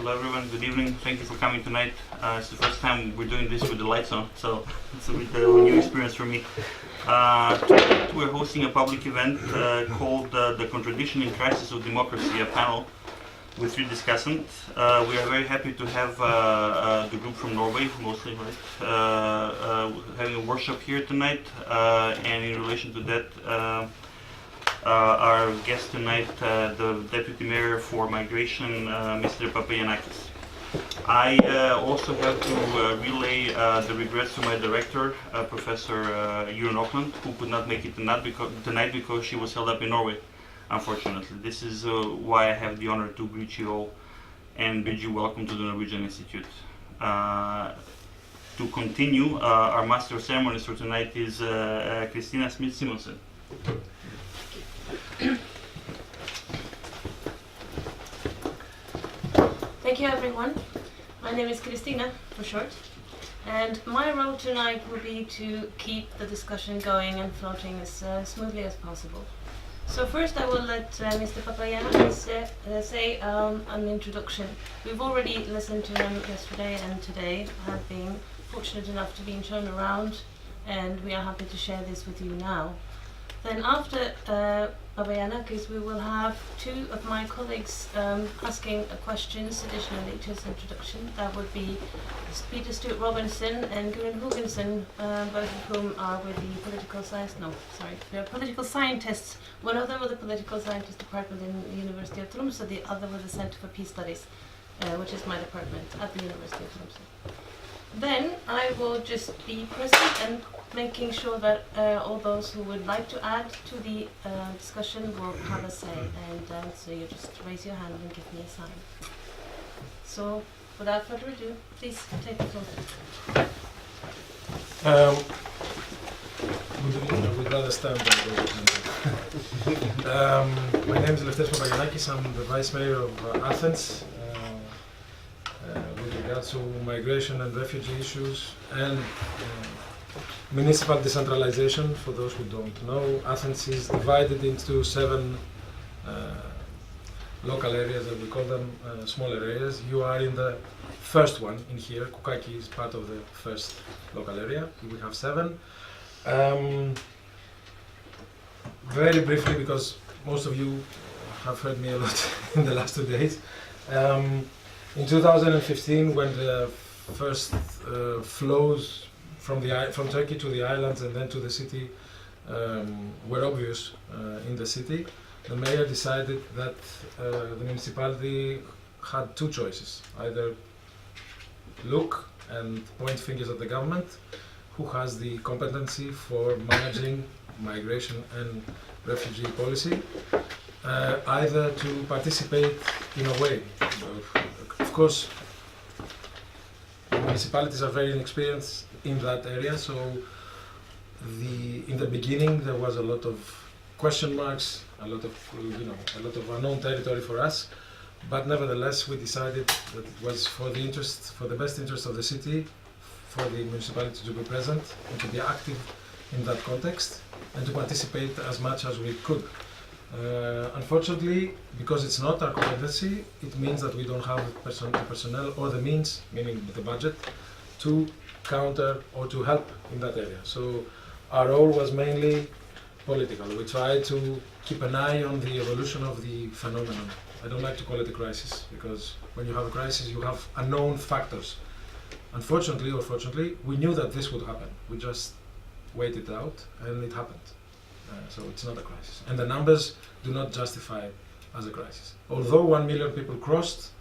Hello everyone, good evening. Thank you for coming tonight. It's the first time we're doing this with the lights on, so it's a bit of a new experience for me. Tonight we're hosting a public event called The Contradictions and Crises of Democracy, a panel with 3 discussants. We are very happy to have the group from Norway, mostly, right, having a workshop here tonight, and in relation to that, our guest tonight, the Deputy Mayor for Migration, Mr. Papagiannakis. I also have to relay the regrets to my director, Professor Euron Auckland, who could not make it tonight because she was held up in Norway, unfortunately. This is why I have the honor to greet you all and bid you welcome to the Norwegian Institute. To continue, our Master of Ceremonies for tonight is Christina Smith-Simonsen. Thank you, everyone. My name is Christina, for short, and my role tonight will be to keep the discussion going and floating as smoothly as possible. So first I will let Mr. Papagiannakis say an introduction. We've already listened to him yesterday and today. I've been fortunate enough to be shown around, and we are happy to share this with you now. Then after Papagiannakis, we will have 2 of my colleagues asking questions additionally to his introduction. That would be Peter Stewart Robinson and Gurun Hugensen, both of whom are with the they're political scientists. One of them with the political scientist department in the University of Tromsø, the other with the Center for Peace Studies, which is my department at the University of Tromsø. Then I will just be present and making sure that all those who would like to add to the discussion will have a say, and so you just raise your hand and give me a sign. So without further ado, please take the floor. We'd rather stand there. My name is Lefteris Papagiannakis. I'm the Vice Mayor of Athens. With regards to migration and refugee issues and municipal decentralization, for those who don't know, Athens is divided into 7 local areas, as we call them, smaller areas. You are in the first one in here. Koukaki is part of the first local area. We have 7. Very briefly, because most of you have heard me a lot in the last 2 days. In 2015, when the first flows from Turkey to the islands and then to the city were obvious in the city, the mayor decided that the municipality had 2 choices: either look and point fingers at the government, who has the competency for managing migration and refugee policy, either to participate in a way. Of course, municipalities are very inexperienced in that area, so in the beginning there was a lot of question marks, a lot of unknown territory for us. But nevertheless, we decided that it was for the best interest of the city, for the municipality to be present and to be active in that context and to participate as much as we could. Unfortunately, because it's not our competency, it means that we don't have the personnel or the means, meaning the budget, to counter or to help in that area. So our role was mainly political. We tried to keep an eye on the evolution of the phenomenon. I don't like to call it a crisis, because when you have a crisis, you have unknown factors. Unfortunately or fortunately, we knew that this would happen. We just waited out, and it happened. So it's not a crisis. And the numbers do not justify it as a crisis. Although 1 million people crossed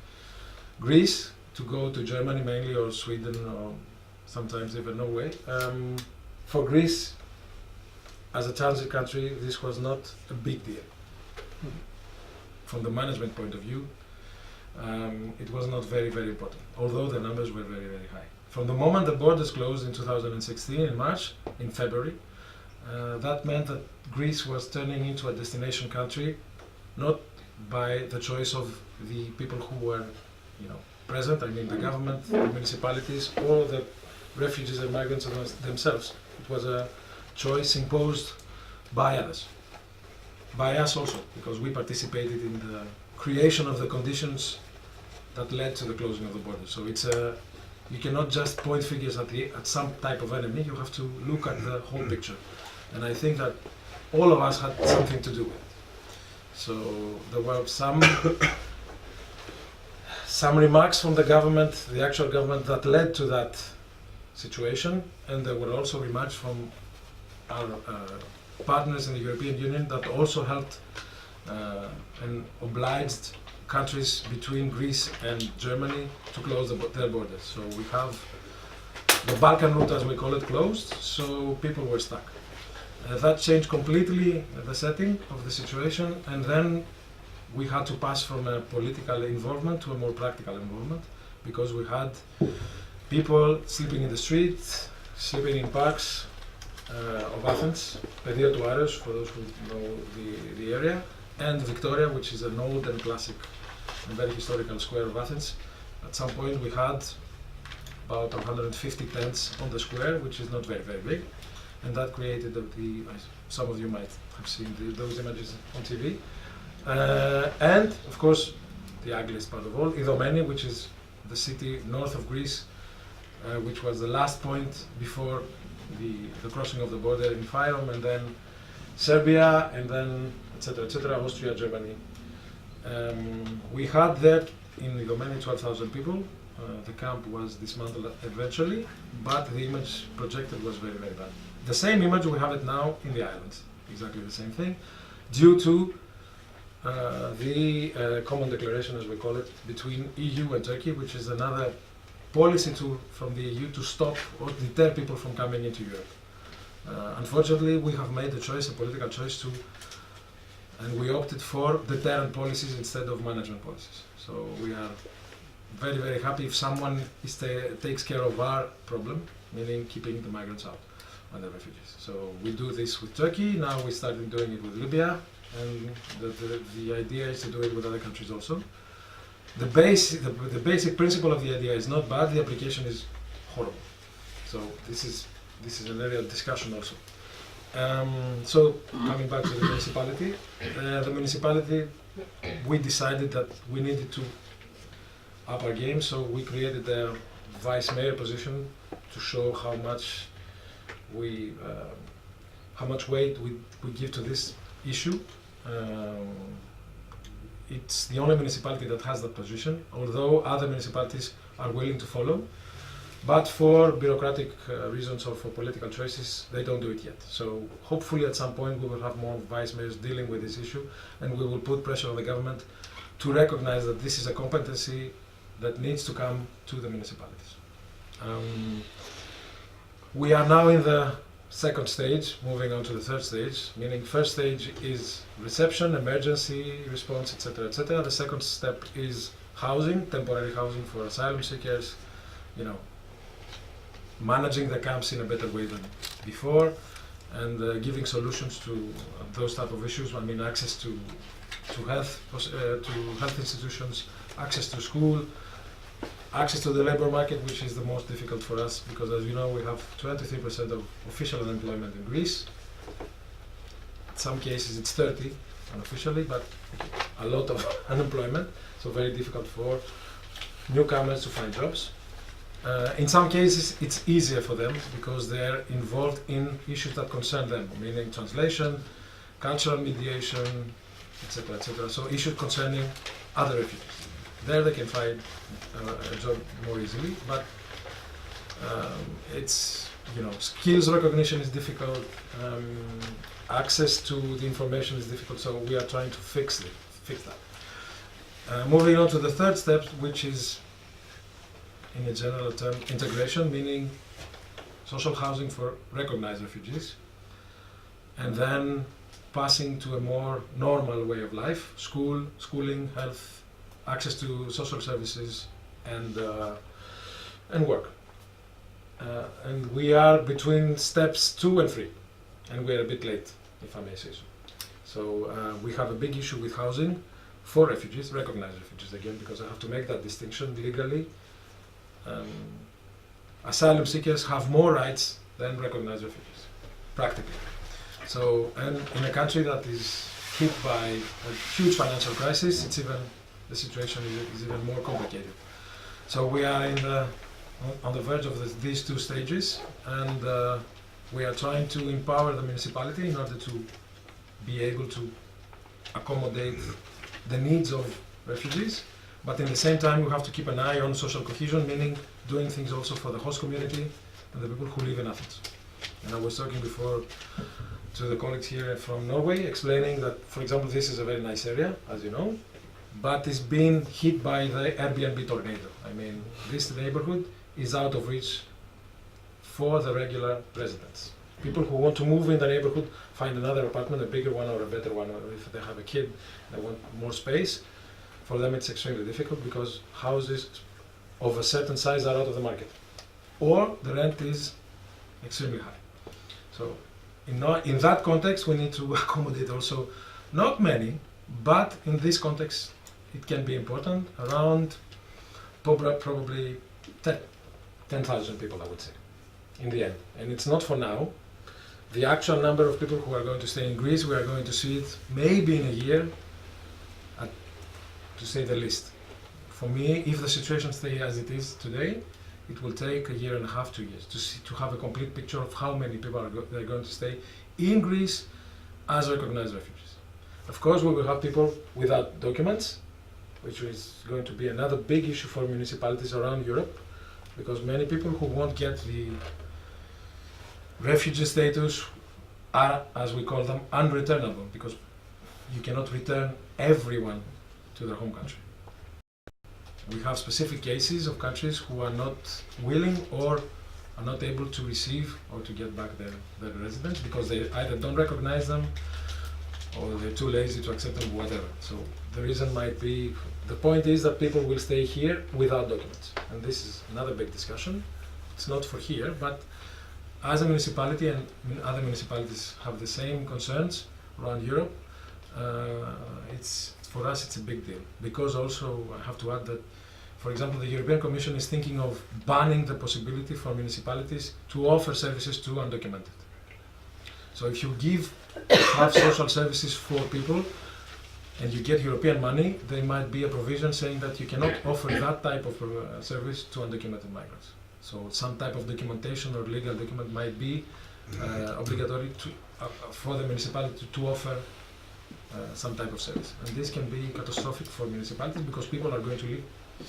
Greece to go to Germany mainly, or Sweden, or sometimes even Norway, for Greece, as a transit country, this was not a big deal. From the management point of view, it was not very, very important, although the numbers were very, very high. From the moment the borders closed in 2016, in February, that meant that Greece was turning into a destination country, not by the choice of the people who were, present. I mean, the government, the municipalities, or the refugees and migrants themselves. It was a choice imposed by others, by us also, because we participated in the creation of the conditions that led to the closing of the border. So you cannot just point fingers at some type of enemy. You have to look at the whole picture, and I think that all of us had something to do with it. So there were some remarks from the government, the actual government, that led to that situation, and there were also remarks from our partners in the European Union that also helped and obliged countries between Greece and Germany to close their borders. So we have the Balkan route, as we call it, closed, so people were stuck. That changed completely the setting of the situation, and then we had to pass from a political involvement to a more practical involvement, because we had people sleeping in the streets, sleeping in parks of Athens, Pedio to Areos, for those who know the area, and Victoria, which is an old and classic and very historical square of Athens. At some point we had about 150 tents on the square, which is not very, very big, and that created some of you might have seen those images on TV. And of course, the ugliest part of all, Idomeni, which is the city north of Greece, which was the last point before the crossing of the border in Fyrom, and then Serbia, and then etc., Austria, Germany. We had there in Idomeni 12,000 people. The camp was dismantled eventually, but the image projected was very, very bad. The same image, we have it now in the islands, exactly the same thing, due to the common declaration, as we call it, between EU and Turkey, which is another policy from the EU to stop or deter people from coming into Europe. Unfortunately, we have made a political choice and we opted for deterrent policies instead of management policies. So we are very, very happy if someone takes care of our problem, meaning keeping the migrants out and the refugees. So we do this with Turkey, now we started doing it with Libya, and the idea is to do it with other countries also. The basic principle of the idea is not bad, the application is horrible. So this is an area of discussion also. So coming back to the municipality, we decided that we needed to up our game, so we created a vice mayor position to show how much weight we give to this issue. It's the only municipality that has that position, although other municipalities are willing to follow. But for bureaucratic reasons or for political choices, they don't do it yet. So hopefully at some point we will have more vice mayors dealing with this issue, and we will put pressure on the government to recognize that this is a competency that needs to come to the municipalities. We are now in the second stage, moving on to the third stage, meaning first stage is reception, emergency response, etc., etc. The second step is housing, temporary housing for asylum seekers, managing the camps in a better way than before, and giving solutions to those type of issues. I mean, access to health institutions, access to school, access to the labor market, which is the most difficult for us, because as you know, we have 23% of official unemployment in Greece. In some cases it's 30 unofficially, but a lot of unemployment, so very difficult for newcomers to find jobs. In some cases it's easier for them because they're involved in issues that concern them, meaning translation, cultural mediation, etc., etc. So issues concerning other refugees. There they can find a job more easily, but it's, skills recognition is difficult, access to the information is difficult, so we are trying to fix that. Moving on to the third step, which is, in a general term, integration, meaning social housing for recognized refugees, and then passing to a more normal way of life, schooling, health, access to social services, and work. And we are between steps 2 and 3, and we are a bit late, if I may say so. So we have a big issue with housing for refugees, recognized refugees again, because I have to make that distinction legally. Asylum seekers have more rights than recognized refugees, practically. So, and in a country that is hit by a huge financial crisis, it's even the situation is even more complicated. So we are on the verge of these two stages, and we are trying to empower the municipality in order to be able to accommodate the needs of refugees, but in the same time we have to keep an eye on social cohesion, meaning doing things also for the host community and the people who live in Athens. And I was talking before to the colleagues here from Norway, explaining that, for example, this is a very nice area, as you know, but it's been hit by the Airbnb tornado. I mean, this neighborhood is out of reach for the regular residents. People who want to move in the neighborhood find another apartment, a bigger one or a better one, or if they have a kid, they want more space. For them it's extremely difficult because houses of a certain size are out of the market, or the rent is extremely high. So in that context we need to accommodate also, not many, but in this context it can be important, around probably 10,000 people, I would say, in the end. And it's not for now. The actual number of people who are going to stay in Greece, we are going to see it maybe in a year, to say the least. For me, if the situation stays as it is today, it will take a year and a half, 2 years to have a complete picture of how many people are going to stay in Greece as recognized refugees. Of course, we will have people without documents, which is going to be another big issue for municipalities around Europe, because many people who won't get the refugee status are, as we call them, unreturnable, because you cannot return everyone to their home country. We have specific cases of countries who are not willing or are not able to receive or to get back their residents because they either don't recognize them or they're too lazy to accept them, whatever. So the reason might be, the point is that people will stay here without documents. And this is another big discussion. It's not for here, but as a municipality, and other municipalities have the same concerns around Europe, for us it's a big deal. Because also I have to add that, for example, the European Commission is thinking of banning the possibility for municipalities to offer services to undocumented. So if you have social services for people and you get European money, there might be a provision saying that you cannot offer that type of service to undocumented migrants. So some type of documentation or legal document might be obligatory for the municipality to offer some type of service. And this can be catastrophic for municipalities because people are going to live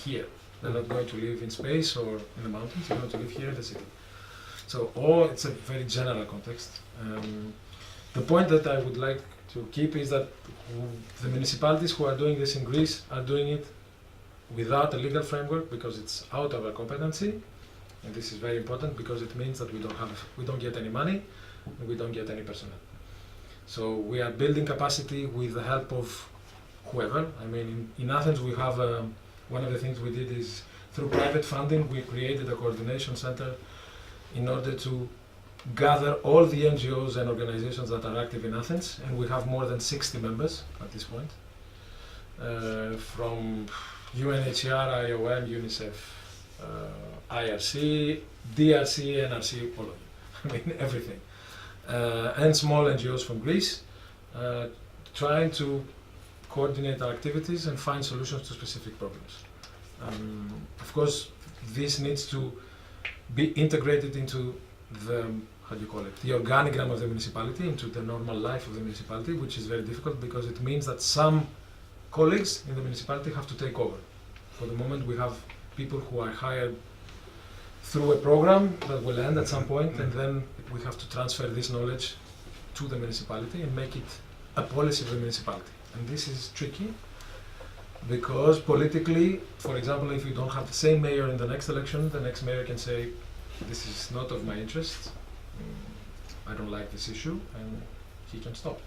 here. They're not going to live in space or in the mountains, they're going to live here in the city. So, it's a very general context. The point that I would like to keep is that the municipalities who are doing this in Greece are doing it without a legal framework because it's out of our competency. And this is very important because it means that we don't get any money and we don't get any personnel. So we are building capacity with the help of whoever. I mean, in Athens we have one of the things we did is through private funding we created a coordination center in order to gather all the NGOs and organizations that are active in Athens, and we have more than 60 members at this point, from UNHCR, IOM, UNICEF, IRC, DRC, NRC, all of them. I mean, everything. And small NGOs from Greece, trying to coordinate our activities and find solutions to specific problems. Of course, this needs to be integrated into the, the organigram of the municipality, into the normal life of the municipality, which is very difficult because it means that some colleagues in the municipality have to take over. For the moment, we have people who are hired through a program that will end at some point, and then we have to transfer this knowledge to the municipality and make it a policy of the municipality. And this is tricky because politically, for example, if you don't have the same mayor in the next election, the next mayor can say, this is not of my interest, I don't like this issue, and he can stop.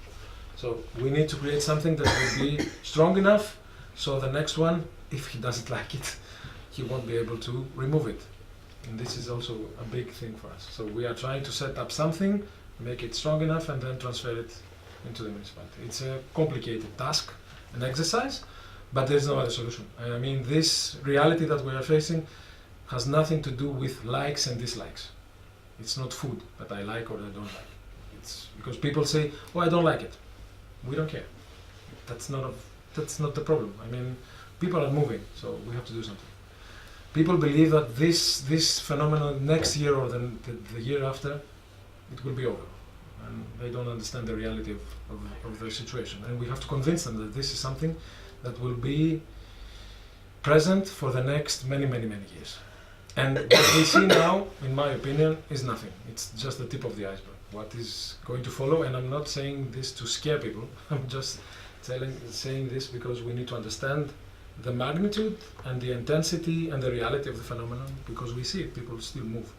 So we need to create something that will be strong enough so the next one, if he doesn't like it, he won't be able to remove it. And this is also a big thing for us. So we are trying to set up something, make it strong enough, and then transfer it into the municipality. It's a complicated task, an exercise, but there's no other solution. I mean, this reality that we are facing has nothing to do with likes and dislikes. It's not food that I like or I don't like. It's because people say, oh, I don't like it. We don't care. That's not the problem. I mean, people are moving, so we have to do something. People believe that this phenomenon next year or the year after, it will be over. And they don't understand the reality of the situation. And we have to convince them that this is something that will be present for the next many, many, many years. And what we see now, in my opinion, is nothing. It's just the tip of the iceberg. What is going to follow, and I'm not saying this to scare people, I'm just saying this because we need to understand the magnitude and the intensity and the reality of the phenomenon, because we see it, people still move.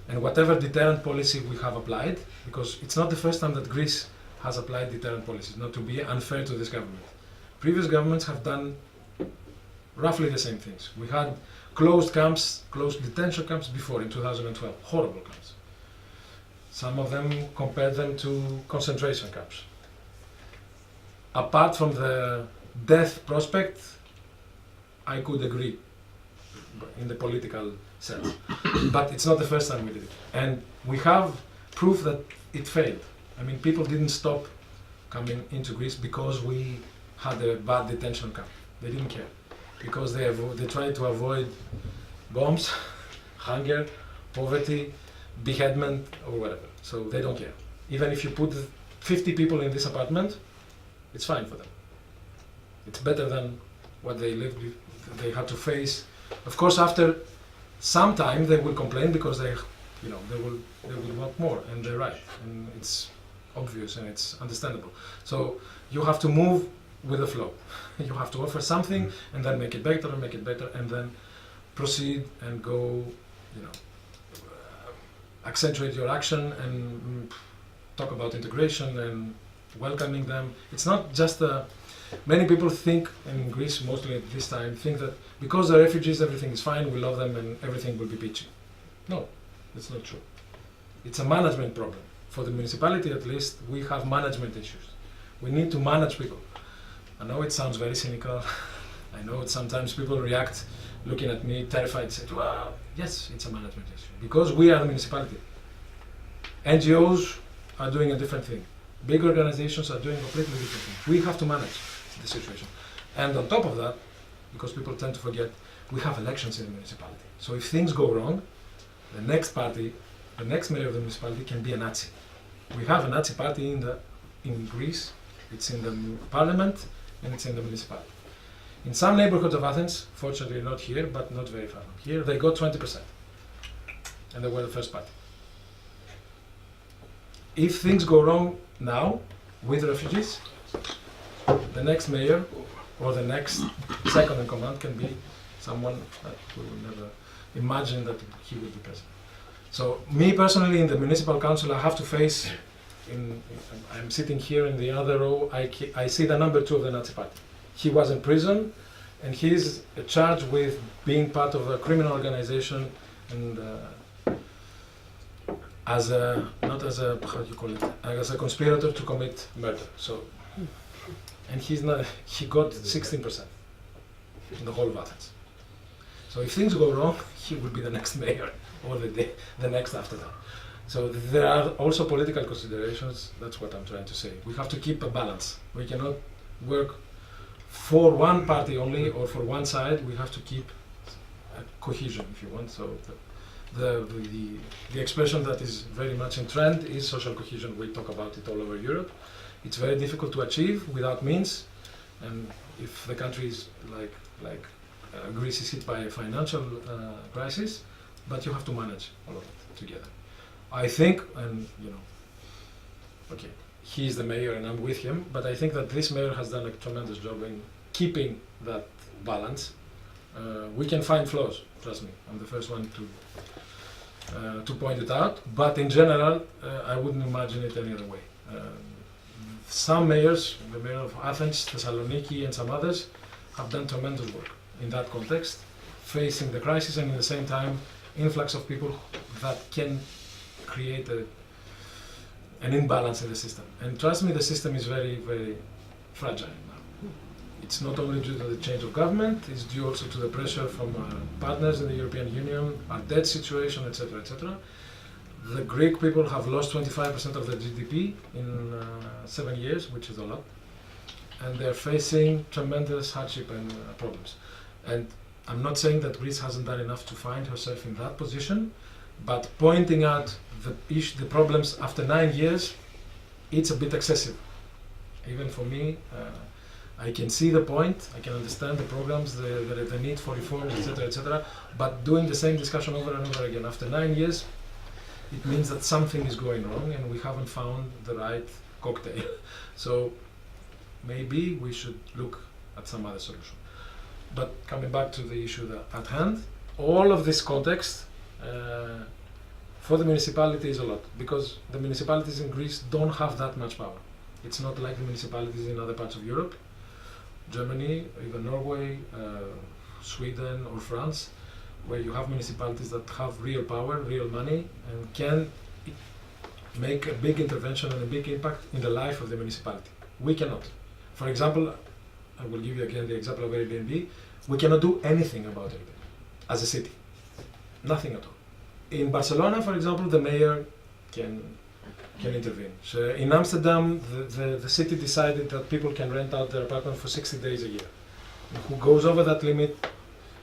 And whatever deterrent policy we have applied, because it's not the first time that Greece has applied deterrent policies, not to be unfair to this government. Previous governments have done roughly the same things. We had closed camps, closed detention camps before in 2012, horrible camps. Some of them compared them to concentration camps. Apart from the death prospect, I could agree in the political sense. But it's not the first time we did it. And we have proof that it failed. I mean, people didn't stop coming into Greece because we had a bad detention camp. They didn't care. Because they tried to avoid bombs, hunger, poverty, beheadment, or whatever. So they don't care. Even if you put 50 people in this apartment, it's fine for them. It's better than what they lived with, they had to face. Of course, after some time they will complain because they will want more, and they're right. And it's obvious and it's understandable. So you have to move with the flow. You have to offer something and then make it better and make it better, and then proceed and go, accentuate your action and talk about integration and welcoming them. It's not just many people think, in Greece mostly at this time, think that because they're refugees everything is fine, we love them and everything will be peachy. No, that's not true. It's a management problem. For the municipality at least, we have management issues. We need to manage people. I know it sounds very cynical. I know sometimes people react looking at me terrified, say, well, yes, it's a management issue. Because we are the municipality. NGOs are doing a different thing. Big organizations are doing a completely different thing. We have to manage the situation. And on top of that, because people tend to forget, we have elections in the municipality. So if things go wrong, the next party, the next mayor of the municipality can be a Nazi. We have a Nazi party in Greece. It's in the parliament and it's in the municipality. In some neighborhoods of Athens, fortunately not here, but not very far from here, they got 20%. And they were the first party. If things go wrong now with refugees, the next mayor or the next second in command can be someone that we will never imagine that he will be president. So me personally in the municipal council, I have to face, I'm sitting here in the other row, I see the number 2 of the Nazi party. He was in prison and he's charged with being part of a criminal organization and as a conspirator to commit murder. So, and he got 16% in the whole of Athens. So if things go wrong, he will be the next mayor or the next after that. So there are also political considerations. That's what I'm trying to say. We have to keep a balance. We cannot work for one party only or for one side. We have to keep a cohesion, if you want. So the expression that is very much in trend is social cohesion. We talk about it all over Europe. It's very difficult to achieve without means, and if the country is like Greece is hit by a financial crisis, but you have to manage all of it together. I think, and okay, he's the mayor and I'm with him, but I think that this mayor has done a tremendous job in keeping that balance. We can find flaws, trust me. I'm the first one to point it out, but in general, I wouldn't imagine it any other way. Some mayors, the mayor of Athens, Thessaloniki, and some others, have done tremendous work in that context, facing the crisis and at the same time, influx of people that can create an imbalance in the system. And trust me, the system is very, very fragile now. It's not only due to the change of government, it's due also to the pressure from partners in the European Union, our debt situation, etc., etc. The Greek people have lost 25% of their GDP in 7 years, which is a lot. and they're facing tremendous hardship and problems. And I'm not saying that Greece hasn't done enough to find herself in that position, but pointing out the problems after 9 years, it's a bit excessive. Even for me, I can see the point, I can understand the programs, the need for reforms, etc., but doing the same discussion over and over again after 9 years, it means that something is going wrong and we haven't found the right cocktail. So maybe we should look at some other solution. But coming back to the issue at hand, all of this context for the municipality is a lot, because the municipalities in Greece don't have that much power. It's not like the municipalities in other parts of Europe, Germany, even Norway, Sweden or France, where you have municipalities that have real power, real money, and can make a big intervention and a big impact in the life of the municipality. We cannot. For example, I will give you again the example of Airbnb. We cannot do anything about it as a city. Nothing at all. In Barcelona, for example, the mayor can intervene. So in Amsterdam, the city decided that people can rent out their apartment for 60 days a year. And who goes over that limit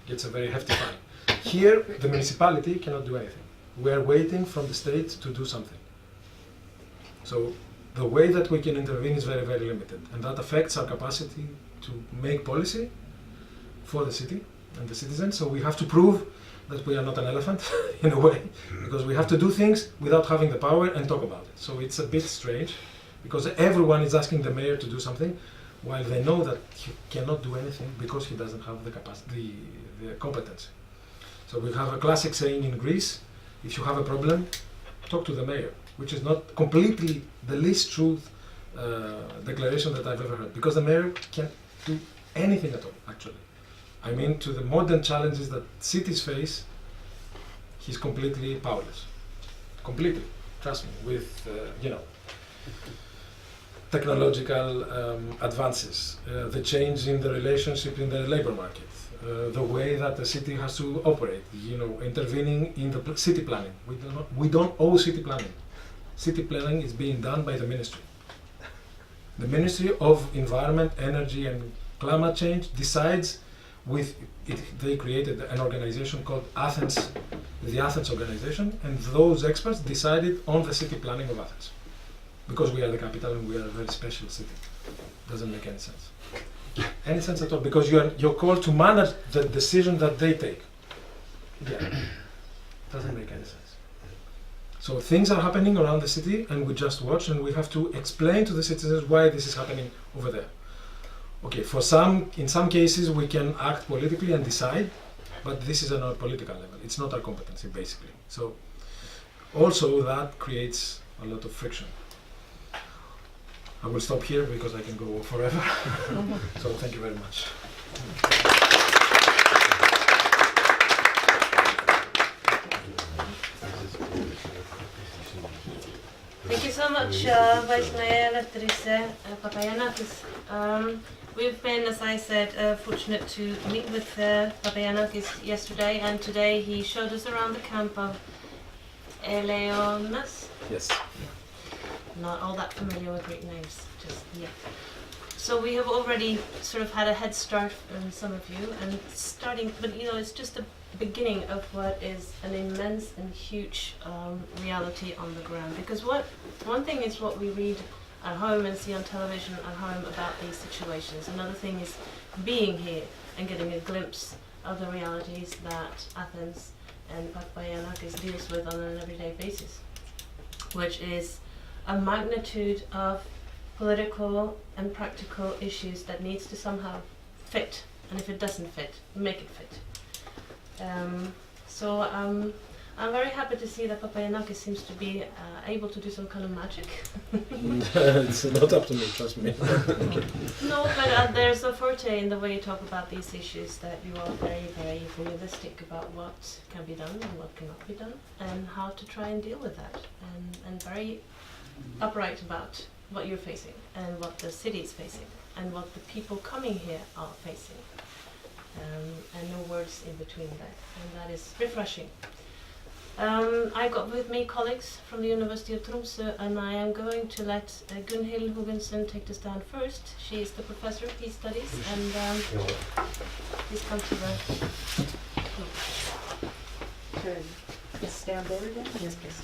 gets a very hefty fine. Here, the municipality cannot do anything. We are waiting from the state to do something. So the way that we can intervene is very, very limited. And that affects our capacity to make policy for the city and the citizens. So we have to prove that we are not an elephant, in a way, because we have to do things without having the power and talk about it. So it's a bit strange, because everyone is asking the mayor to do something, while they know that he cannot do anything because he doesn't have the capacity, the competence. So we have a classic saying in Greece: if you have a problem, talk to the mayor, which is not completely the least truth declaration that I've ever heard, because the mayor can't do anything at all, actually. I mean, to the modern challenges that cities face, he's completely powerless. Completely, trust me, with, technological advances, the change in the relationship in the labor market, the way that the city has to operate, intervening in the city planning. We don't owe city planning. City planning is being done by the ministry. The Ministry of Environment, Energy and Climate Change decides they created an organization called Athens, the Athens organization, and those experts decided on the city planning of Athens. Because we are the capital and we are a very special city. Doesn't make any sense. Any sense at all, because you're called to manage the decision that they take. Yeah. Doesn't make any sense. So things are happening around the city and we just watch, and we have to explain to the citizens why this is happening over there. Okay, in some cases we can act politically and decide, but this is on a political level. It's not our competency, basically. So also that creates a lot of friction. I will stop here because I can go forever. So thank you very much. Thank you so much, Vice Mayor Eleftheris Papagiannakis. We've been, as I said, fortunate to meet with Papagiannakis yesterday, and today he showed us around the camp of Eleonas. Yes. Not all that familiar with Greek names, just yet. So we have already sort of had a head start on some of you, and but it's just the beginning of what is an immense and huge reality on the ground. Because one thing is what we read at home and see on television at home about these situations. Another thing is being here and getting a glimpse of the realities that Athens and Papagiannakis deals with on an everyday basis, which is a magnitude of political and practical issues that needs to somehow fit, and if it doesn't fit, make it fit. So I'm very happy to see that Papagiannakis seems to be able to do some kind of magic. It's not up to me, trust me. No, but there's a forte in the way you talk about these issues, that you are very, very realistic about what can be done and what cannot be done, and how to try and deal with that, and very upright about what you're facing and what the city is facing and what the people coming here are facing, and no words in between that, and that is refreshing. I got with me colleagues from the University of Tromsø, and I am going to let Gunhild Huggensen take the stand first. She is the professor of peace studies, and please come to the... Good. Just stand there again? Yes, please.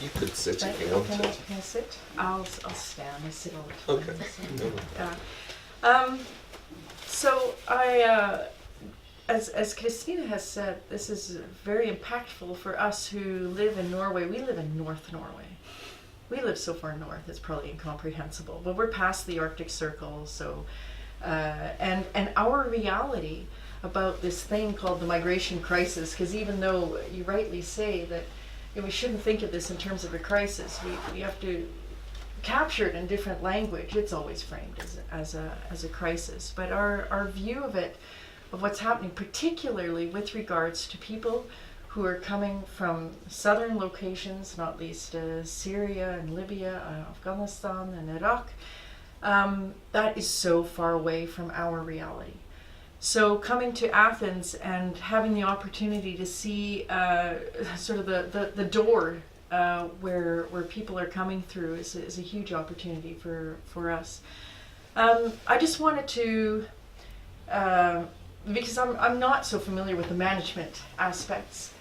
You could sit if you Can wanted. I sit? I'll stand. I sit all the time. Okay. So I, as Christina has said, this is very impactful for us who live in Norway. We live in North Norway. We live so far north, it's probably incomprehensible. But we're past the Arctic Circle, so and our reality about this thing called the migration crisis, because even though you rightly say that we shouldn't think of this in terms of a crisis, we have to capture it in different language. It's always framed as a crisis. But our view of it, of what's happening, particularly with regards to people who are coming from southern locations, not least Syria and Libya, Afghanistan and Iraq, that is so far away from our reality. So coming to Athens and having the opportunity to see sort of the door where people are coming through is a huge opportunity for us. I just wanted to, because I'm not so familiar with the management aspects,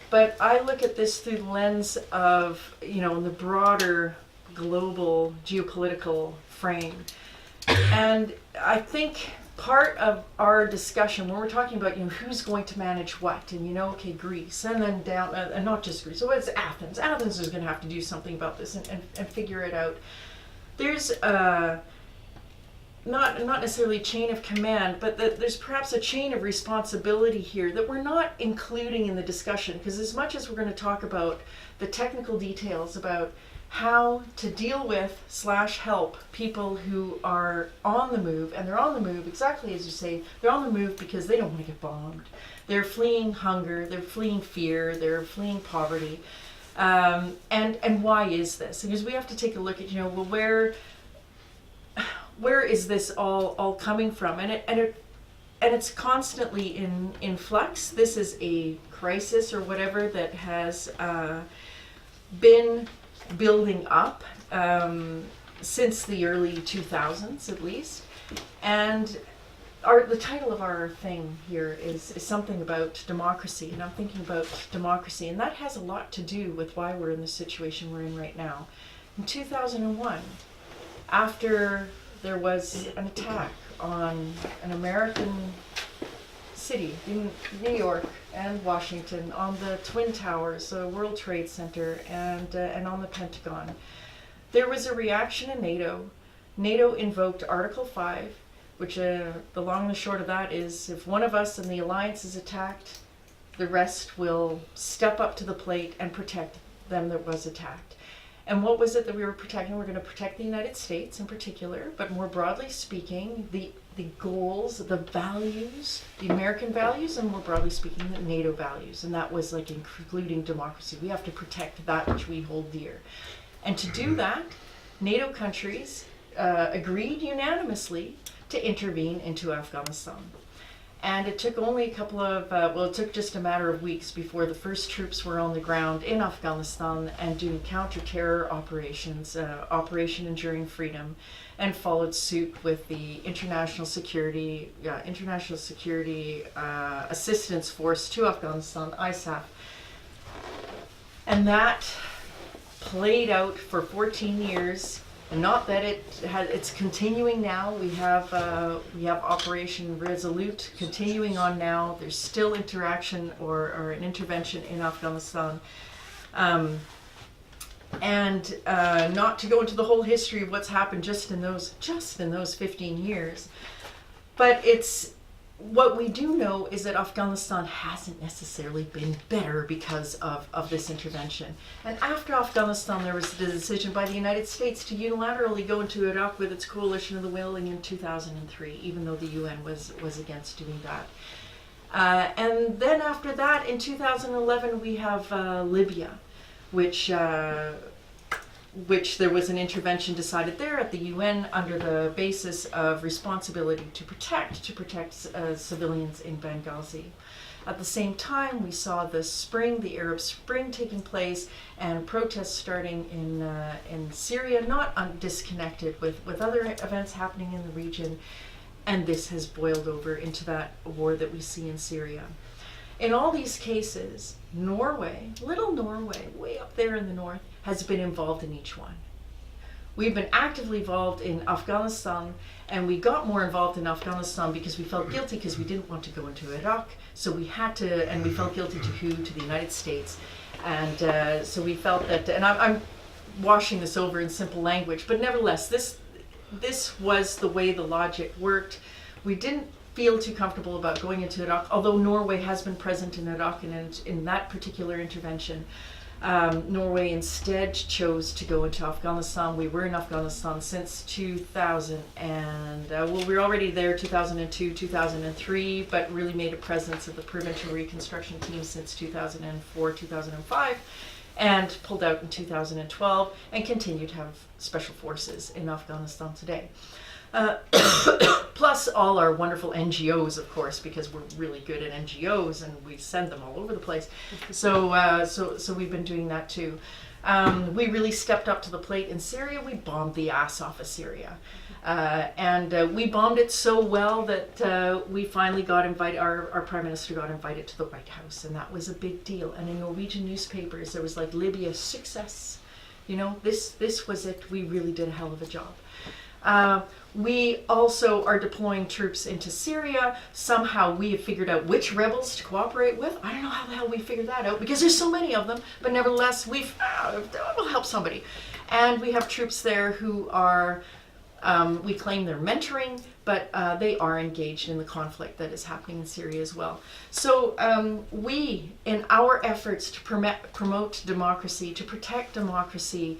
but I look at this through the lens of, the broader global geopolitical frame. And I think part of our discussion when we're talking about who's going to manage what, and okay, Greece, and then down, and not just Greece, so it's Athens. Athens is going to have to do something about this and figure it out. There's not necessarily a chain of command, but there's perhaps a chain of responsibility here that we're not including in the discussion, because as much as we're going to talk about the technical details about how to deal with / help people who are on the move, and they're on the move exactly as you say, they're on the move because they don't want to get bombed. They're fleeing hunger, they're fleeing fear, they're fleeing poverty. And why is this? Because we have to take a look at, where is this all coming from? And it's constantly in flux. This is a crisis or whatever that has been building up since the early 2000s at least. And the title of our thing here is something about democracy, and I'm thinking about democracy, and that has a lot to do with why we're in the situation we're in right now. In 2001, after there was an attack on an American city in New York and Washington, on the Twin Towers, the World Trade Center, and on the Pentagon, there was a reaction in NATO. NATO invoked Article 5, which the long and the short of that is, if one of us in the alliance is attacked, the rest will step up to the plate and protect them that was attacked. And what was it that we were protecting? We're going to protect the United States in particular, but more broadly speaking, the goals, the values, the American values, and more broadly speaking, the NATO values. And that was like including democracy. We have to protect that which we hold dear. And to do that, NATO countries agreed unanimously to intervene into Afghanistan. And it took only a couple of, it took just a matter of weeks before the first troops were on the ground in Afghanistan and doing counter-terror operations, Operation Enduring Freedom, and followed suit with the International Security Assistance Force to Afghanistan, ISAF. And that played out for 14 years. And not that it's continuing now. We have Operation Resolute continuing on now. There's still interaction or an intervention in Afghanistan. And not to go into the whole history of what's happened just in those 15 years. But what we do know is that Afghanistan hasn't necessarily been better because of this intervention. And after Afghanistan, there was the decision by the United States to unilaterally go into Iraq with its coalition of the willing in 2003, even though the UN was against doing that. And then after that, in 2011, we have Libya, which which there was an intervention decided there at the UN under the basis of responsibility to protect civilians in Benghazi. At the same time, we saw the Arab Spring taking place, and protests starting in Syria, not disconnected with other events happening in the region, and this has boiled over into that war that we see in Syria. In all these cases, Norway, little Norway, way up there in the north, has been involved in each one. We've been actively involved in Afghanistan, and we got more involved in Afghanistan because we felt guilty because we didn't want to go into Iraq, so we had to, and we felt guilty to who? To the United States. And so we felt that, and I'm washing this over in simple language, but nevertheless, this was the way the logic worked. We didn't feel too comfortable about going into Iraq, although Norway has been present in Iraq and in that particular intervention. Norway instead chose to go into Afghanistan. We were in Afghanistan since 2000, and we were already there 2002, 2003, but really made a presence of the provincial reconstruction team since 2004, 2005, and pulled out in 2012, and continue to have special forces in Afghanistan today. Plus all our wonderful NGOs, of course, because we're really good at NGOs and we send them all over the place. So we've been doing that too. We really stepped up to the plate in Syria. We bombed the ass off of Syria. And we bombed it so well that we finally got invited, our Prime Minister got invited to the White House, and that was a big deal. And in Norwegian newspapers, there was like, Libya success. You know, this was it. We really did a hell of a job. We also are deploying troops into Syria. Somehow we have figured out which rebels to cooperate with. I don't know how the hell we figured that out because there's so many of them, but nevertheless we'll help somebody. And we have troops there who are, we claim they're mentoring, but they are engaged in the conflict that is happening in Syria as well. So we, in our efforts to promote democracy, to protect democracy,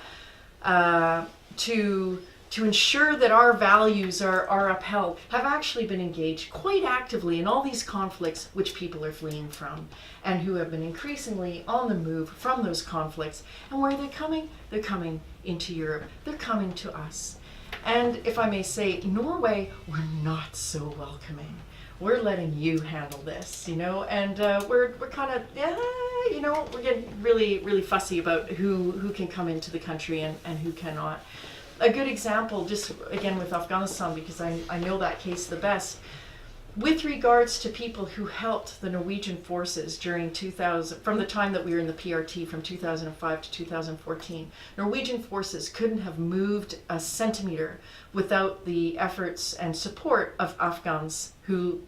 to ensure that our values are upheld, have actually been engaged quite actively in all these conflicts which people are fleeing from, and who have been increasingly on the move from those conflicts. And where are they coming? They're coming into Europe. They're coming to us. And if I may say, Norway, we're not so welcoming. We're letting you handle this, you know, and we're kind of, you know, we're getting really, really fussy about who can come into the country and who cannot. A good example, just again with Afghanistan, because I know that case the best, with regards to people who helped the Norwegian forces during 2000, from the time that we were in the PRT from 2005 to 2014, Norwegian forces couldn't have moved a centimeter without the efforts and support of Afghans who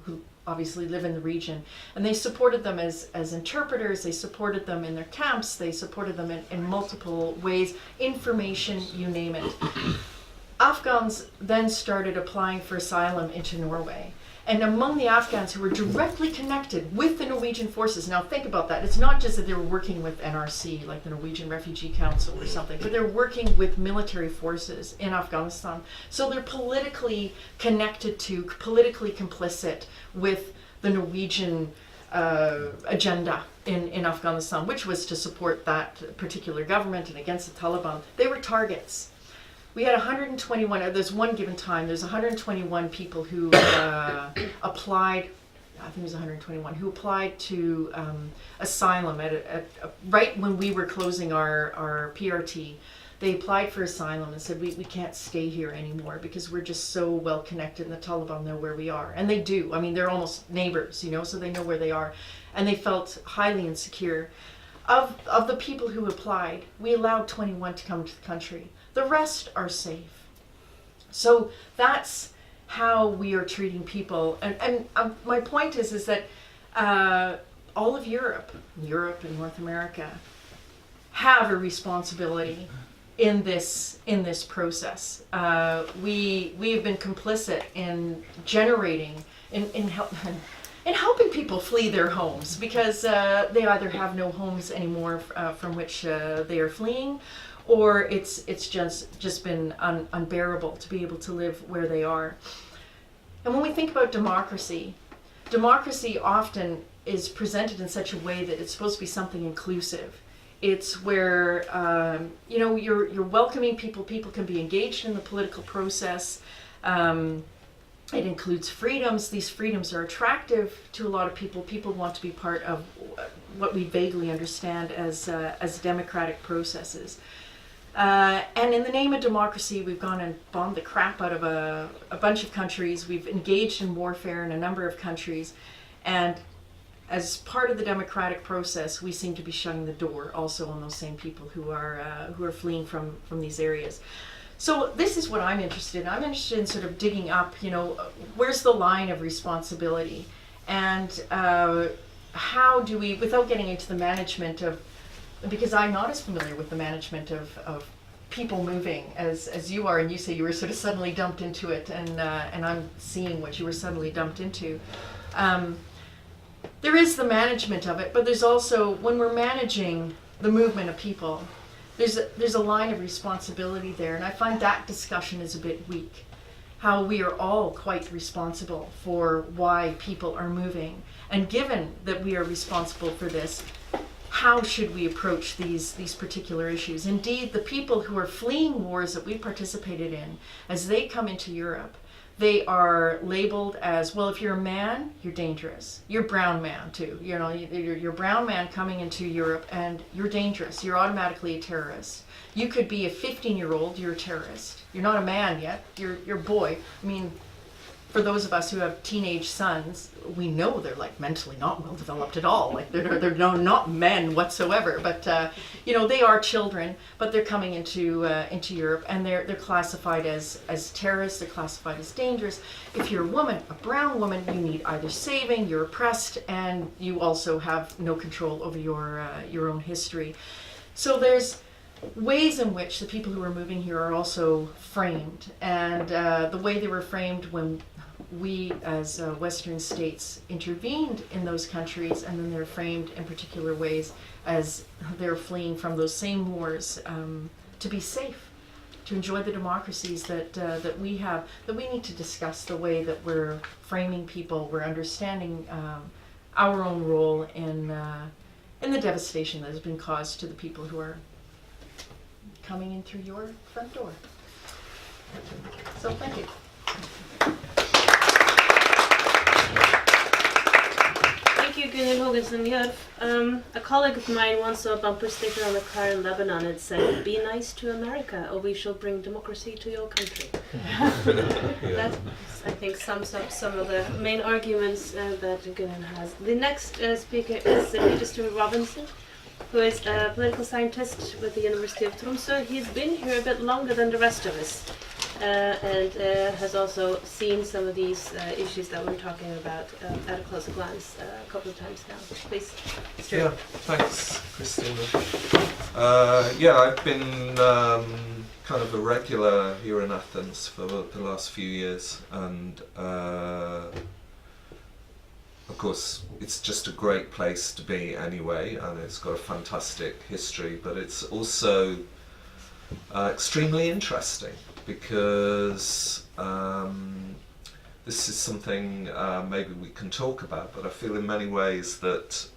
obviously live in the region. And they supported them as interpreters, they supported them in their camps, they supported them in multiple ways, information, you name it. Afghans then started applying for asylum into Norway. And among the Afghans who were directly connected with the Norwegian forces, now think about that, it's not just that they were working with NRC, like the Norwegian Refugee Council or something, but they're working with military forces in Afghanistan. So they're politically connected to, politically complicit with the Norwegian agenda in Afghanistan, which was to support that particular government and against the Taliban. They were targets. We had 121, there's one given time, there's 121 people who applied, I think it was 121, who applied to asylum right when we were closing our PRT. They applied for asylum and said, we can't stay here anymore because we're just so well connected and the Taliban know where we are. And they do, I mean, they're almost neighbors, you know, so they know where they are. And they felt highly insecure. Of the people who applied, we allowed 21 to come to the country. The rest are safe. So that's how we are treating people. And my point is that all of Europe and North America have a responsibility in this process. We have been complicit in generating, in helping people flee their homes because they either have no homes anymore from which they are fleeing, or it's just been unbearable to be able to live where they are. And when we think about democracy often is presented in such a way that it's supposed to be something inclusive. It's where you're welcoming people. People can be engaged in the political process. It includes freedoms. These freedoms are attractive to a lot of people. People want to be part of what we vaguely understand as democratic processes. And in the name of democracy, we've gone and bombed the crap out of a bunch of countries. We've engaged in warfare in a number of countries. And as part of the democratic process, we seem to be shutting the door also on those same people who are fleeing from these areas. So this is what I'm interested in. I'm interested in sort of digging up, where's the line of responsibility? And how do we, without getting into the management of, because I'm not as familiar with the management of people moving as you are, and you say you were sort of suddenly dumped into it, and I'm seeing what you were suddenly dumped into. There is the management of it, but there's also, when we're managing the movement of people, there's a line of responsibility there, and I find that discussion is a bit weak. How we are all quite responsible for why people are moving, and given that we are responsible for this, how should we approach these particular issues? Indeed, the people who are fleeing wars that we participated in, as they come into Europe, they are labeled as, well, if you're a man, you're dangerous. You're brown man too. You're brown man coming into Europe and you're dangerous. You're automatically a terrorist. You could be a 15-year-old, you're a terrorist. You're not a man yet, you're a boy. I mean, for those of us who have teenage sons, we know they're like mentally not well developed at all. Like they're not men whatsoever. But they are children. But they're coming into Europe, and they're classified as terrorists. They're classified as dangerous. If you're a woman, a brown woman, you need either saving, you're oppressed, and you also have no control over your own history. So there's ways in which the people who are moving here are also framed, and the way they were framed when we as Western states intervened in those countries, and then they're framed in particular ways as they're fleeing from those same wars to be safe, to enjoy the democracies that we have, that we need to discuss the way that we're framing people, we're understanding our own role in the devastation that has been caused to the people who are coming in through your front door. So thank you. Thank you, Gunnar Hågensen Hjörf. A colleague of mine once saw a bumper sticker on a car in Lebanon. It said, "Be nice to America, or we shall bring democracy to your country." That, I think, sums up some of the main arguments that Gunnar has. The next speaker is Peter Stuart Robinson, who is a political scientist with the University of Tromsø. He's been here a bit longer than the rest of us, and has also seen some of these issues that we're talking about at a close glance a couple of times now. Please, Stuart. Yeah, thanks, Christina. I've been kind of a regular here in Athens for the last few years, and of course, it's just a great place to be anyway, and it's got a fantastic history, but it's also extremely interesting because this is something maybe we can talk about, but I feel in many ways that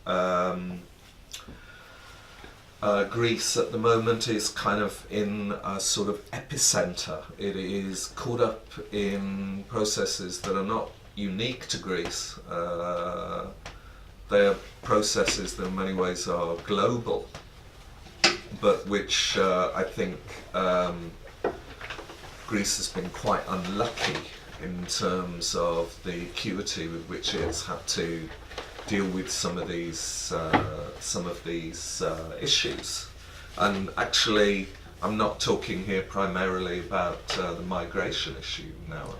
Greece at the moment is kind of in a sort of epicenter. It is caught up in processes that are not unique to Greece. They are processes that in many ways are global, but which I think Greece has been quite unlucky in terms of the acuity with which it's had to deal with some of these issues. And actually, I'm not talking here primarily about the migration issue now.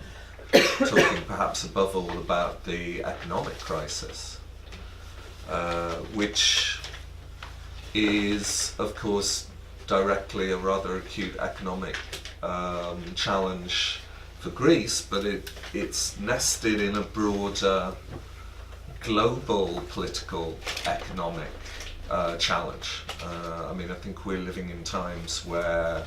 I'm talking perhaps above all about the economic crisis, which is, of course, directly a rather acute economic challenge for Greece, but it's nested in a broader global political economic challenge. I think we're living in times where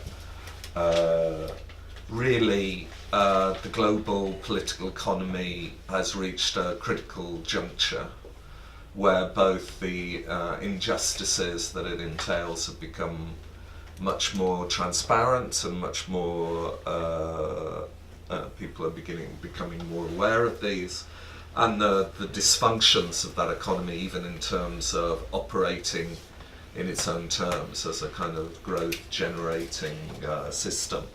really the global political economy has reached a critical juncture where both the injustices that it entails have become much more transparent and much more people are becoming more aware of these, and the dysfunctions of that economy, even in terms of operating in its own terms as a kind of growth generating system.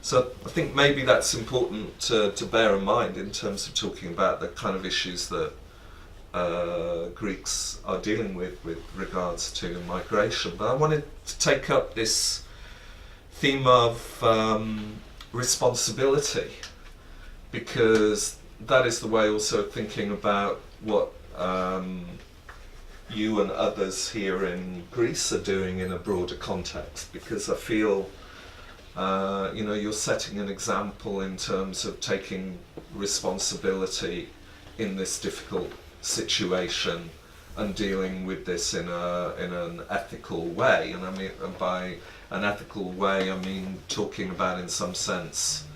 So I think maybe that's important to bear in mind in terms of talking about the kind of issues that Greeks are dealing with regards to migration. But I wanted to take up this theme of responsibility, because that is the way also of thinking about what you and others here in Greece are doing in a broader context, because I feel you're setting an example in terms of taking responsibility in this difficult situation and dealing with this in an ethical way. And I mean, by an ethical way, I mean talking about, in some sense,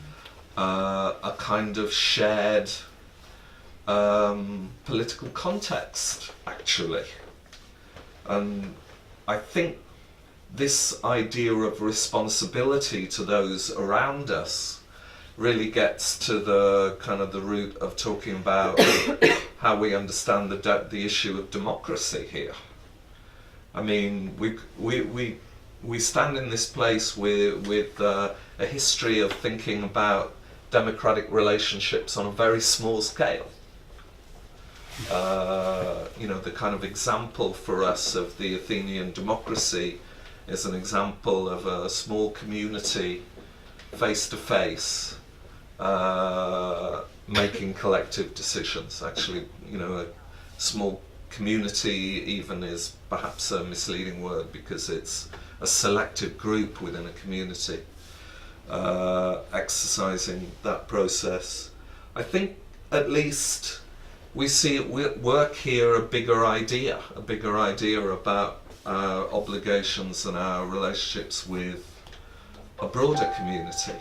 a kind of shared political context, actually. And I think this idea of responsibility to those around us really gets to the kind of the root of talking about how we understand the issue of democracy here. I mean, we stand in this place with a history of thinking about democratic relationships on a very small scale. The kind of example for us of the Athenian democracy is an example of a small community face to face making collective decisions. Actually, a small community even is perhaps a misleading word, because it's a selective group within a community exercising that process. I think at least we see at work here a bigger idea about our obligations and our relationships with a broader community.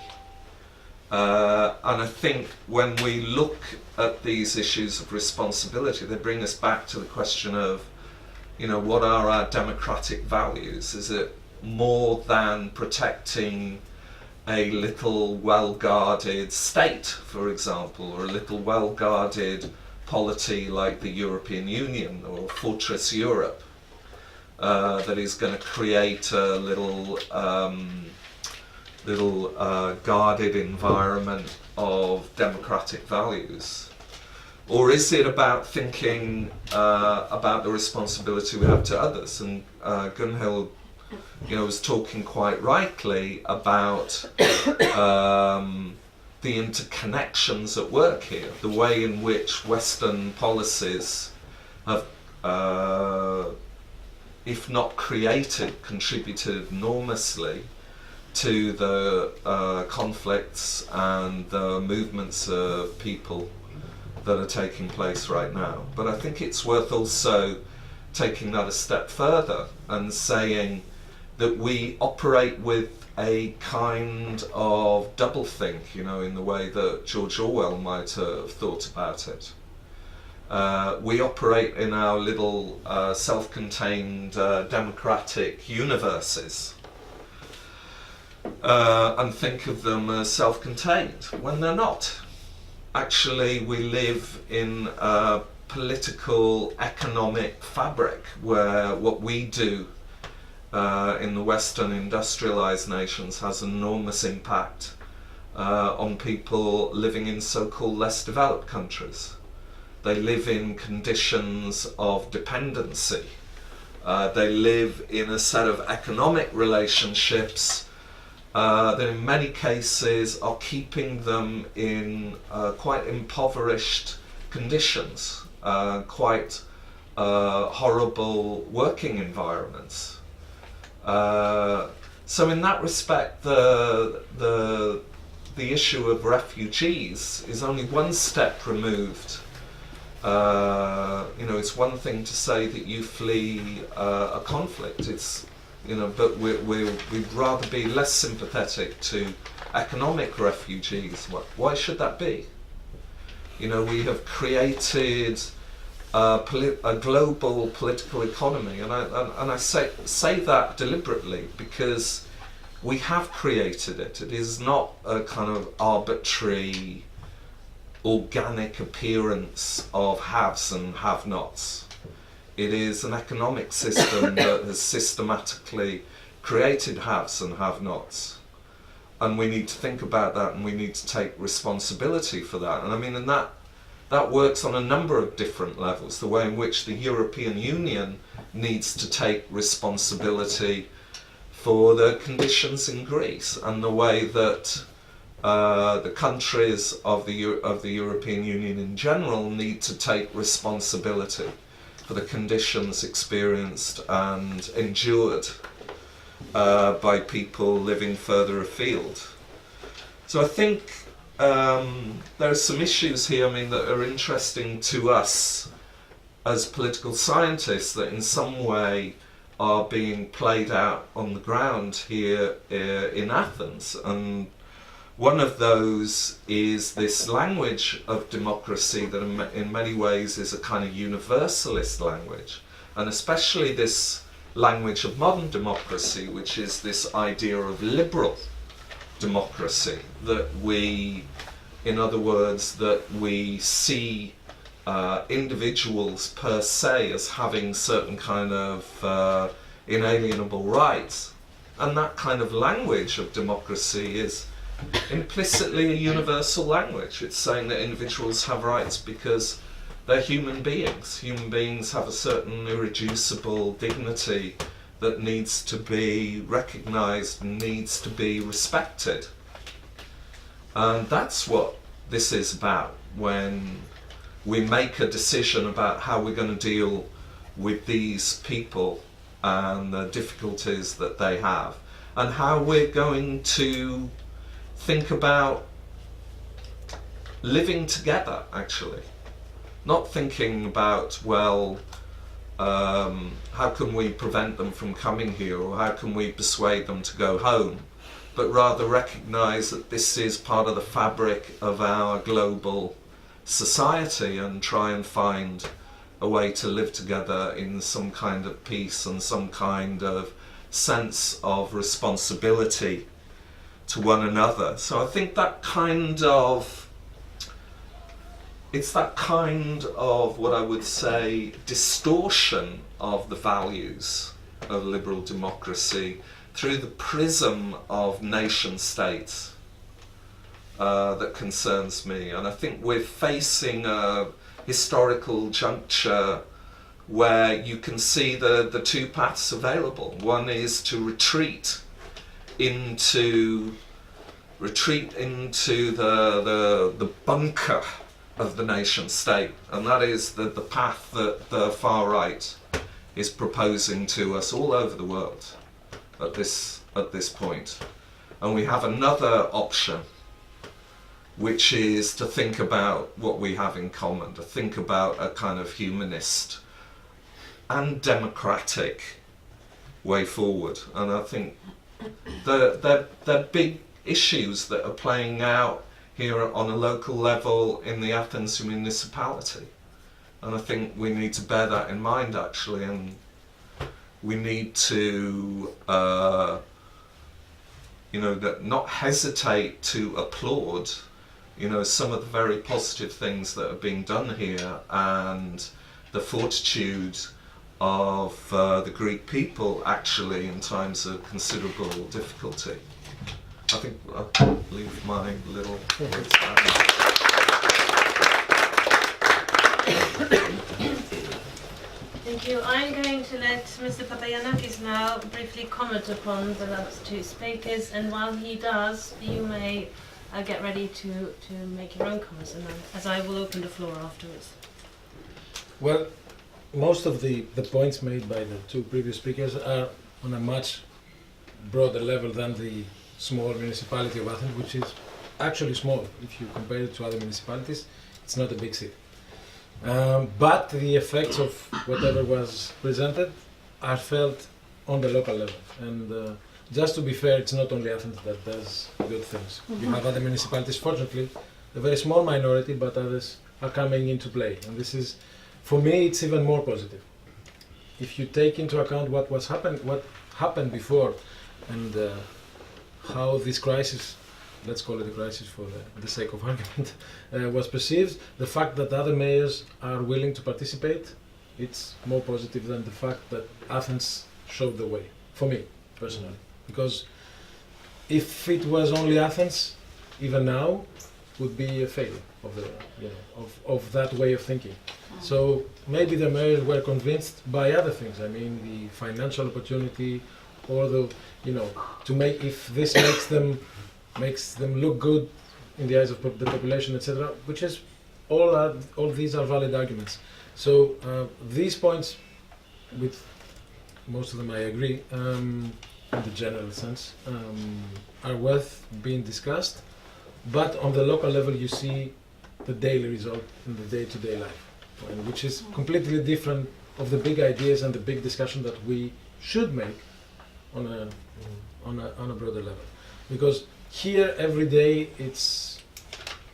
And I think when we look at these issues of responsibility, they bring us back to the question of, what are our democratic values? Is it more than protecting a little well-guarded state, for example, or a little well-guarded polity like the European Union or Fortress Europe, that is going to create a little guarded environment of democratic values? Or is it about thinking about the responsibility we have to others? And Gunhild, was talking quite rightly about the interconnections at work here, the way in which Western policies have, if not created, contributed enormously to the conflicts and the movements of people that are taking place right now. But I think it's worth also taking that a step further and saying that we operate with a kind of doublethink, in the way that George Orwell might have thought about it. We operate in our little self-contained democratic universes and think of them as self-contained when they're not. Actually, we live in a political, economic fabric where what we do in the Western industrialized nations has enormous impact on people living in so-called less developed countries. They live in conditions of dependency. They live in a set of economic relationships that in many cases are keeping them in quite impoverished conditions, quite horrible working environments. So in that respect, the issue of refugees is only one step removed. It's one thing to say that you flee a conflict. It's but we'd rather be less sympathetic to economic refugees. Why should that be? We have created a global political economy, and I say that deliberately because we have created it. It is not a kind of arbitrary, organic appearance of haves and have-nots. It is an economic system that has systematically created haves and have-nots. And we need to think about that, and we need to take responsibility for that. And I mean, and that works on a number of different levels. The way in which the European Union needs to take responsibility for the conditions in Greece, and the way that the countries of the European Union in general need to take responsibility for the conditions experienced and endured by people living further afield. So I think there are some issues here, I mean, that are interesting to us as political scientists that in some way are being played out on the ground here in Athens. And one of those is this language of democracy that in many ways is a kind of universalist language, and especially this language of modern democracy, which is this idea of liberal democracy, that we, in other words, that we see individuals per se as having certain kind of inalienable rights. And that kind of language of democracy is implicitly a universal language. It's saying that individuals have rights because they're human beings. Human beings have a certain irreducible dignity that needs to be recognized and needs to be respected. And that's what this is about when we make a decision about how we're going to deal with these people and the difficulties that they have, and how we're going to think about living together, actually. Not thinking about, well, how can we prevent them from coming here, or how can we persuade them to go home, but rather recognise that this is part of the fabric of our global society, and try and find a way to live together in some kind of peace and some kind of sense of responsibility to one another. So I think that kind of, it's that kind of what I would say distortion of the values of liberal democracy through the prism of nation states that concerns me. And I think we're facing a historical juncture where you can see the two paths available. One is to retreat into the bunker of the nation state, and that is the path that the far right is proposing to us all over the world at this point. And we have another option, which is to think about what we have in common, to think about a kind of humanist and democratic way forward. And I think they're big issues that are playing out here on a local level in the Athens municipality. And I think we need to bear that in mind, actually, and we need to not hesitate to applaud some of the very positive things that are being done here, and the fortitude of the Greek people, actually, in times of considerable difficulty. I think I'll leave my little words there. Thank you. I'm going to let Mr. Papagiannakis now briefly comment upon the last two speakers, and while he does, you may get ready to make your own comments, and then, as I will open the floor afterwards. Well, most of the points made by the two previous speakers are on a much broader level than the small municipality of Athens, which is actually small. If you compare it to other municipalities, it's not a big city. But the effects of whatever was presented are felt on the local level. And just to be fair, it's not only Athens that does good things. You have other municipalities, fortunately, a very small minority, but others are coming into play. And this is For me, it's even more positive. If you take into account what happened before, and how this crisis, let's call it a crisis for the sake of argument, was perceived, the fact that other mayors are willing to participate, it's more positive than the fact that Athens showed the way, for me, personally. Because if it was only Athens, even now, would be a failure of the, of that way of thinking. So maybe the mayors were convinced by other things. I mean, the financial opportunity, or the, to make, if this makes them look good in the eyes of the population, etc. Which is all these are valid arguments. So these points, with most of them I agree, in the general sense, are worth being discussed. But on the local level, you see the daily result in the day-to-day life, which is completely different of the big ideas and the big discussion that we should make on a broader level. Because here, every day, it's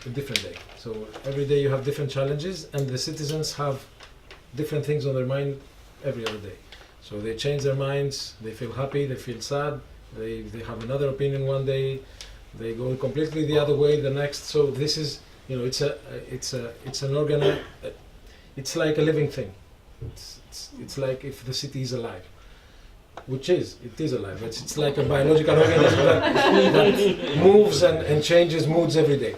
a different day. So every day you have different challenges, and the citizens have different things on their mind every other day. So they change their minds, they feel happy, they feel sad, they have another opinion one day, they go completely the other way the next. So this is, it's an organ. It's like a living thing. It's like if the city is alive, which it is alive. It's like a biological organism that moves and changes moods every day.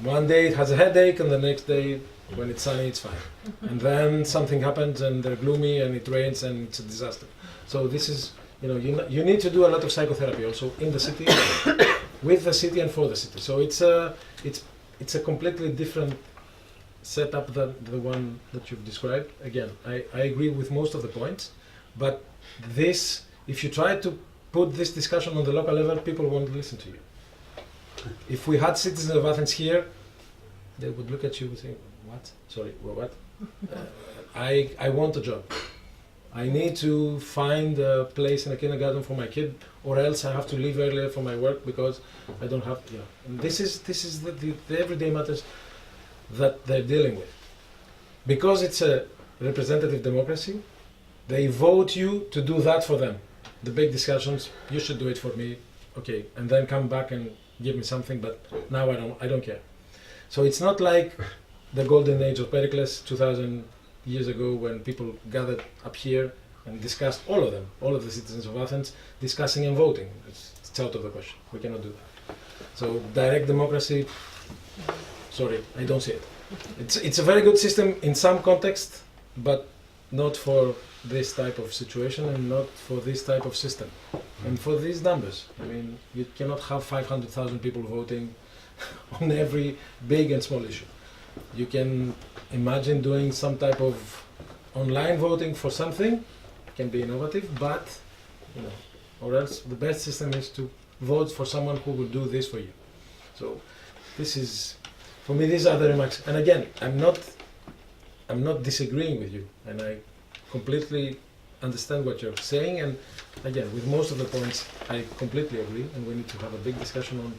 One day it has a headache, and the next day, when it's sunny, it's fine. And then something happens, and they're gloomy, and it rains, and it's a disaster. So this is, you need to do a lot of psychotherapy also in the city, with the city and for the city. So it's a completely different setup than the one that you've described. Again, I agree with most of the points, but this, if you try to put this discussion on the local level, people won't listen to you. If we had citizens of Athens here, they would look at you and say, what? Sorry, what? I want a job. I need to find a place in a kindergarten for my kid, or else I have to leave earlier for my work because I don't have, And this is the everyday matters that they're dealing with. Because it's a representative democracy, they vote you to do that for them. The big discussions, you should do it for me, okay, and then come back and give me something, but now I don't care. So it's not like the golden age of Pericles 2000 years ago, when people gathered up here and discussed, all of the citizens of Athens, discussing and voting. It's out of the question. We cannot do that. So direct democracy, sorry, I don't see it. It's a very good system in some context, but not for this type of situation, and not for this type of system, and for these numbers. I mean, you cannot have 500,000 people voting on every big and small issue. You can imagine doing some type of online voting for something, it can be innovative, but, or else the best system is to vote for someone who will do this for you. So this is, for me, these are the remarks. And again, I'm not disagreeing with you, and I completely understand what you're saying, and again, with most of the points, I completely agree, and we need to have a big discussion on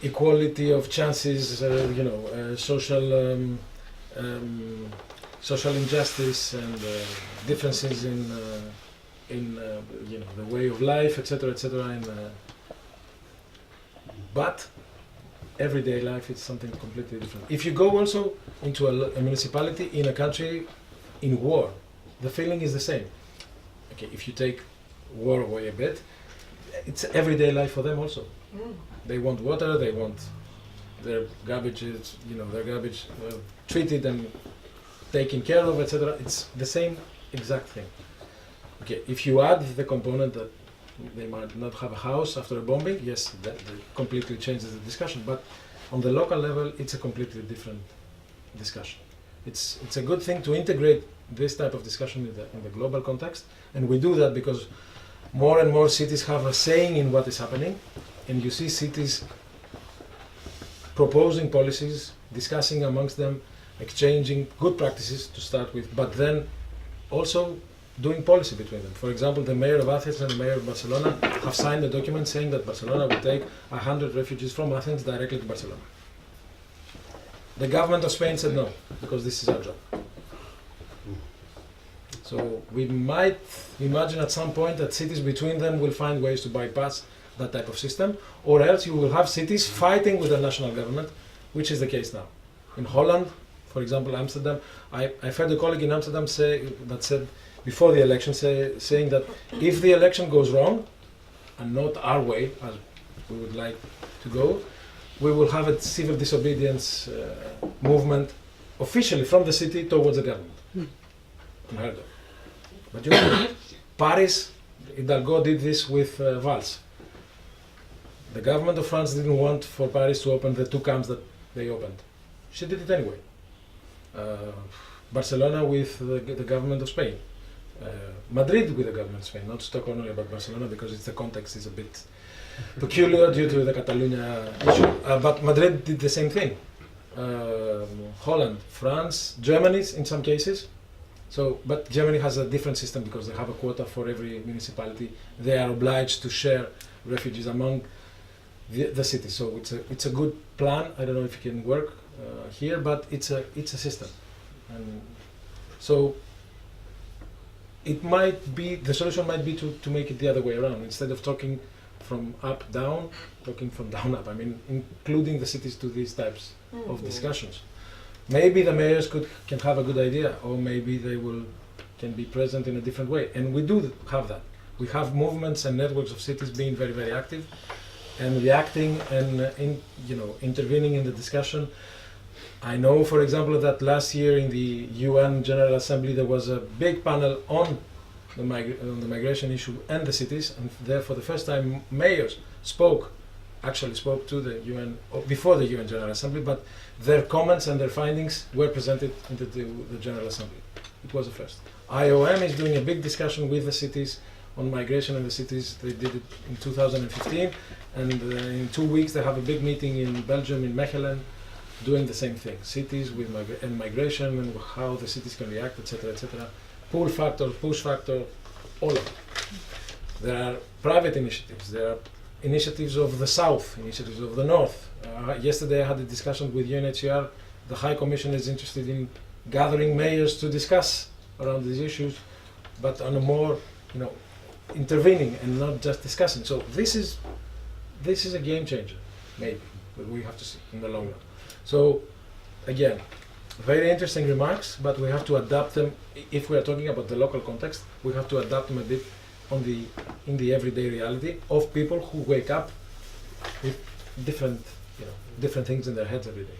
equality of chances, social injustice, and differences in the way of life, etc., etc. But everyday life is something completely different. If you go also into a municipality in a country in war, the feeling is the same. Okay, if you take war away a bit, it's everyday life for them also. They want water, they want their garbage, treated and taken care of, etc. It's the same exact thing. Okay, if you add the component that they might not have a house after a bombing, yes, that completely changes the discussion. But on the local level, it's a completely different discussion. It's a good thing to integrate this type of discussion in the global context, and we do that because more and more cities have a saying in what is happening, and you see cities proposing policies, discussing amongst them, exchanging good practices to start with, but then also doing policy between them. For example, the mayor of Athens and the mayor of Barcelona have signed a document saying that Barcelona will take 100 refugees from Athens directly to Barcelona. The government of Spain said no, because this is our job. So we might imagine at some point that cities between them will find ways to bypass that type of system, or else you will have cities fighting with the national government, which is the case now. In Holland, for example, Amsterdam, I've heard a colleague in Amsterdam said before the election saying that if the election goes wrong, and not our way, as we would like to go, we will have a civil disobedience movement officially from the city towards the government. Unheard of. But you know, Paris, Hidalgo did this with Valls. The government of France didn't want for Paris to open the 2 camps that they opened. She did it anyway. Barcelona with the government of Spain. Madrid with the government of Spain, not to talk only about Barcelona because the context is a bit peculiar due to the Catalonia issue. But Madrid did the same thing. Holland, France, Germany in some cases. But Germany has a different system because they have a quota for every municipality. They are obliged to share refugees among the city. So it's a good plan. I don't know if it can work here, but it's a system. And so the solution might be to make it the other way around. Instead of talking from up down, talking from down up. I mean, including the cities to these types of discussions. Maybe the mayors can have a good idea, or maybe they can be present in a different way. And we do have that. We have movements and networks of cities being very, very active and reacting and intervening in the discussion. I know, for example, that last year in the UN General Assembly there was a big panel on the migration issue and the cities, and there for the first time mayors actually spoke to the UN before the UN General Assembly, but their comments and their findings were presented into the General Assembly. It was the first. IOM is doing a big discussion with the cities on migration in the cities. They did it in 2015, and in 2 weeks they have a big meeting in Belgium, in Mechelen, doing the same thing. Cities with migration and how the cities can react, etc., etc. Pull factor, push factor, all of it. There are private initiatives. There are initiatives of the South, initiatives of the North. Yesterday I had a discussion with UNHCR. The High Commission is interested in gathering mayors to discuss around these issues, but on a more, intervening and not just discussing. So this is a game changer, maybe, but we have to see in the long run. So again, very interesting remarks, but we have to adapt them. If we are talking about the local context, we have to adapt them a bit in the everyday reality of people who wake up with different things in their heads every day,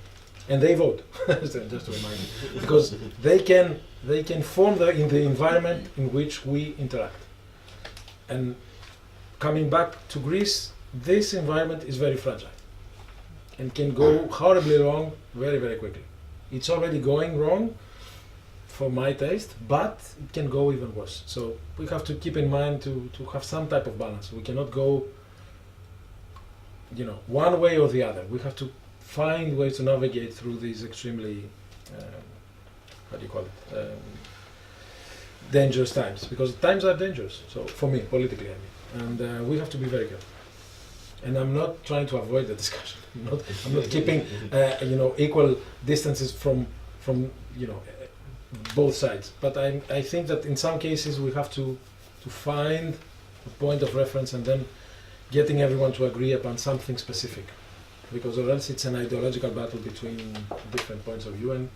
and they vote. Just to remind you, because they can form in the environment in which we interact. And coming back to Greece, this environment is very fragile and can go horribly wrong very, very quickly. It's already going wrong for my taste, but it can go even worse. So we have to keep in mind to have some type of balance. We cannot go one way or the other. We have to find ways to navigate through these extremely dangerous times, because times are dangerous. So for me, politically, I mean, and we have to be very careful. And I'm not trying to avoid the discussion. I'm not keeping equal distances from both sides. But I think that in some cases we have to find a point of reference and then getting everyone to agree upon something specific, because or else it's an ideological battle between different points of view, and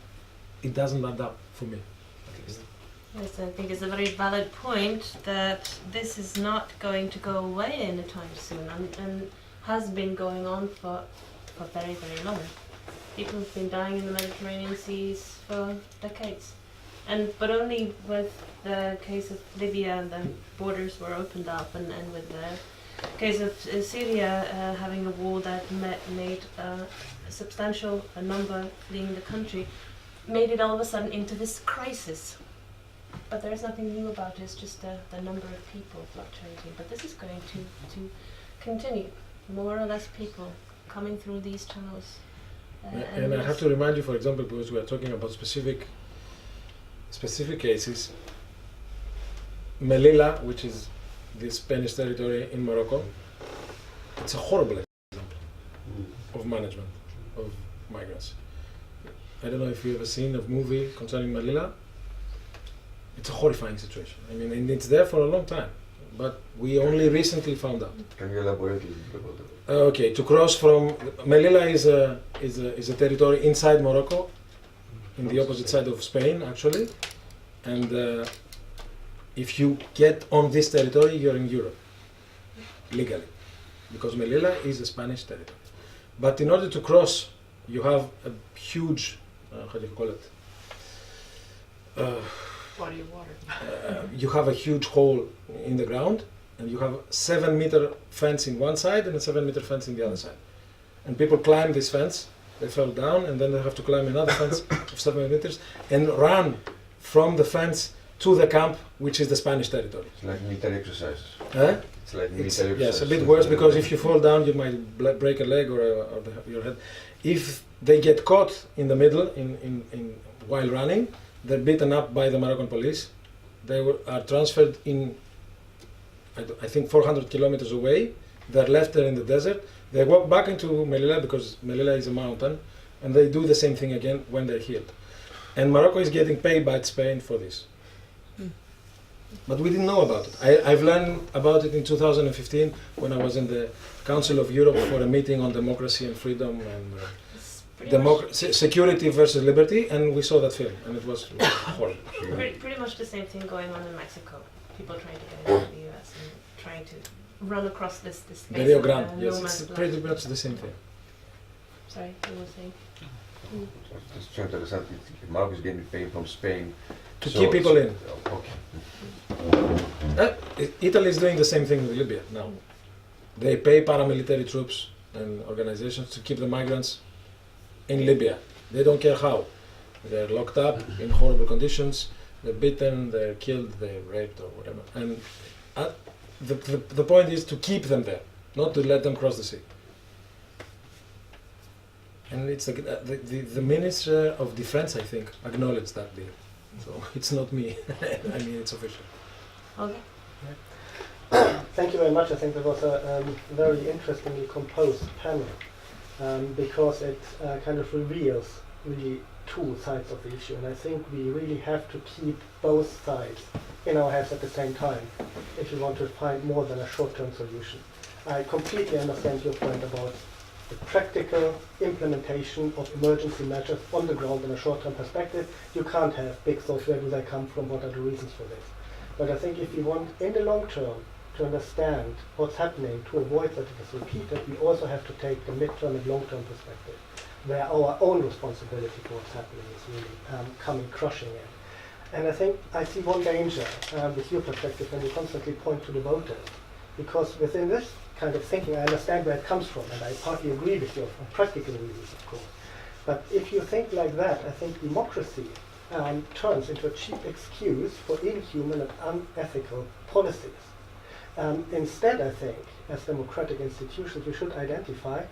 it doesn't add up for me, at least. Yes, I think it's a very valid point that this is not going to go away anytime soon, and has been going on for very, very long. People have been dying in the Mediterranean seas for decades. But only with the case of Libya, and the borders were opened up, and with the case of Syria having a war that made a substantial number fleeing the country, made it all of a sudden into this crisis. But there's nothing new about it, it's just the number of people fluctuating. But this is going to continue. More or less people coming through these channels. And I have to remind you, for example, because we are talking about specific cases, Melilla, which is the Spanish territory in Morocco, it's a horrible example of management of migrants. I don't know if you've ever seen a movie concerning Melilla. It's a horrifying situation. I mean, and it's there for a long time, but we only recently found out. Can you elaborate a little bit about that? Okay, to cross from Melilla is a territory inside Morocco, in the opposite side of Spain, actually, and if you get on this territory, you're in Europe legally, because Melilla is a Spanish territory. But in order to cross, you have a huge, how do you call it? Body of water. You have a huge hole in the ground, and you have 7-meter fence in one side and a 7-meter fence in the other side. And people climb this fence, they fall down, and then they have to climb another fence of 7 meters and run from the fence to the camp, which is the Spanish territory. It's like military exercises. Huh? It's like military It's, exercises. yes, a bit worse, because if you fall down, you might break a leg or your head. If they get caught in the middle while running, they're beaten up by the Moroccan police. They are transferred in, I think, 400 kilometers away. They're left there in the desert. They walk back into Melilla, because Melilla is a mountain, and they do the same thing again when they're healed. And Morocco is getting paid by Spain for this. But we didn't know about it. I've learned about it in 2015 when I was in the Council of Europe for a meeting on democracy and freedom and It's pretty much- security versus liberty, and we saw that film, and it was horrible. Pretty much the same thing going on in Mexico. People trying to get into the US and trying to run across this The space Rio of, Grande, no yes, man's it's land. pretty much the same thing. Sorry, you were saying? It's so interesting. Morocco is getting paid from Spain To keep people in. Okay. Italy is doing the same thing with Libya now. They pay paramilitary troops and organizations to keep the migrants in Libya. They don't care how. They're locked up in horrible conditions, they're beaten, they're killed, they're raped or whatever. And the point is to keep them there, not to let them cross the sea. And it's the Minister of Defense, I think, acknowledged that deal. So it's not me. I mean, it's official. Okay. Thank you very much. I think that was a very interestingly composed panel, because it kind of reveals really two sides of the issue. And I think we really have to keep both sides in our heads at the same time if we want to find more than a short-term solution. I completely understand your point about the practical implementation of emergency measures on the ground in a short-term perspective. You can't have big thoughts, where do they come from, what are the reasons for this. But I think if we want, in the long term, to understand what's happening, to avoid that it is repeated, we also have to take the mid-term and long-term perspective, where our own responsibility for what's happening is really coming crushing in. And I think I see one danger with your perspective when you constantly point to the voters, because within this kind of thinking, I understand where it comes from, and I partly agree with you for practical reasons, of course. But if you think like that, I think democracy turns into a cheap excuse for inhuman and unethical policies. Instead, I think, as democratic institutions, we should identify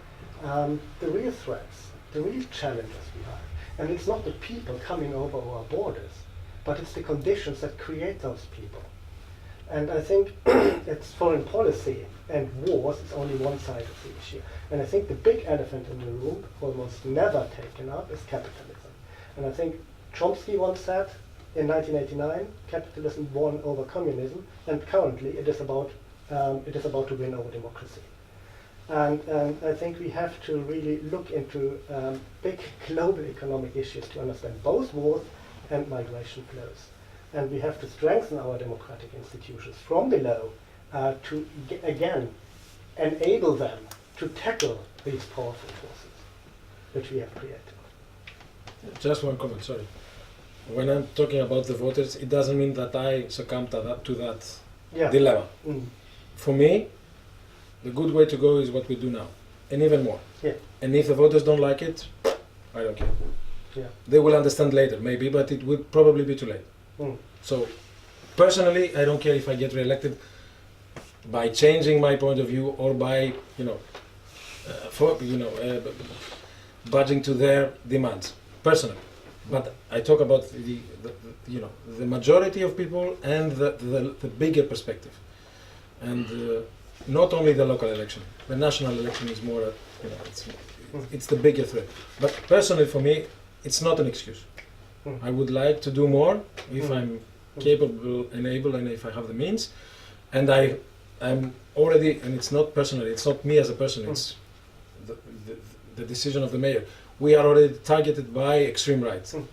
the real threats, the real challenges we have. And it's not the people coming over our borders, but it's the conditions that create those people. And I think it's foreign policy and wars is only one side of the issue. And I think the big elephant in the room, almost never taken up, is capitalism. And I think Chomsky once said in 1989, capitalism won over communism, and currently it is about to win over democracy. And I think we have to really look into big global economic issues to understand both wars and migration flows. And we have to strengthen our democratic institutions from below to, again, enable them to tackle these powerful forces which we have created. Just one comment, sorry. When I'm talking about the voters, it doesn't mean that I succumb to that Yeah. dilemma. Mm. For me, the good way to go is what we do now, and even more. Yeah. And if the voters don't like it, I don't care. Yeah. They will understand later, maybe, but it will probably be too late. Mm. So, personally, I don't care if I get re-elected by changing my point of view or by, budging to their demands. Personally, but I talk about the majority of people and the bigger perspective, and not only the local election. The national election is more, it's the bigger threat. But personally, for me, it's not an excuse. Mm. I would like to do more if Mm. I'm capable and able and if I have the means. And I'm already, and it's not personal, it's not me as a person, it's the decision of the mayor. We are already targeted by extreme right. Mm.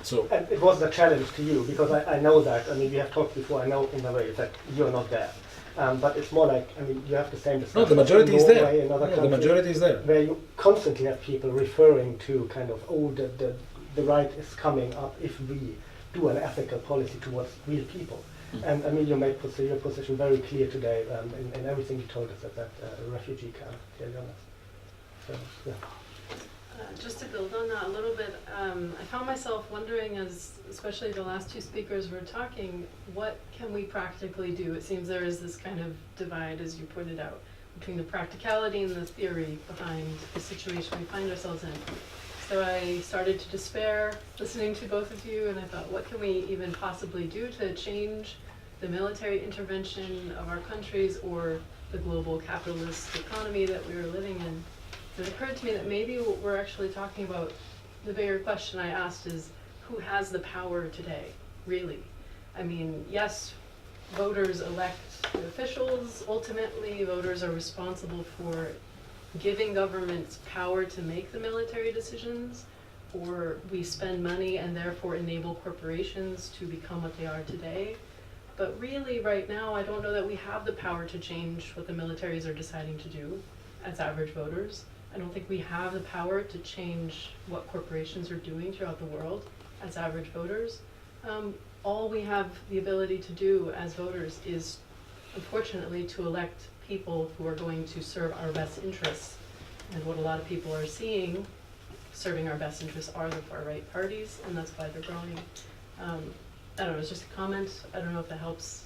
So And it was a challenge to you, because I know that, I mean, we have talked before, I know in a way that you're not there. But it's more like, I mean, you have the same discussion. no, the majority in is Norway there. and other No, the countries, majority is there. where you constantly have people referring to kind of, oh, the right is coming up if we do an ethical policy towards real people. Mm. And I mean, you made your position very clear today in everything you told us at that refugee camp, to be honest. So, yeah. Just to build on that a little bit, I found myself wondering, as especially the last two speakers were talking, what can we practically do? It seems there is this kind of divide, as you pointed out, between the practicality and the theory behind the situation we find ourselves in. So I started to despair listening to both of you, and I thought, what can we even possibly do to change the military intervention of our countries or the global capitalist economy that we were living in? It occurred to me that maybe what we're actually talking about, the bigger question I asked is, who has the power today, really? I mean, yes, voters elect the officials. Ultimately, voters are responsible for giving governments power to make the military decisions, or we spend money and therefore enable corporations to become what they are today. But really, right now, I don't know that we have the power to change what the militaries are deciding to do as average voters. I don't think we have the power to change what corporations are doing throughout the world as average voters. All we have the ability to do as voters is, unfortunately, to elect people who are going to serve our best interests. And what a lot of people are seeing serving our best interests are the far-right parties, and that's why they're growing. I don't know, it's just a comment. I don't know if that helps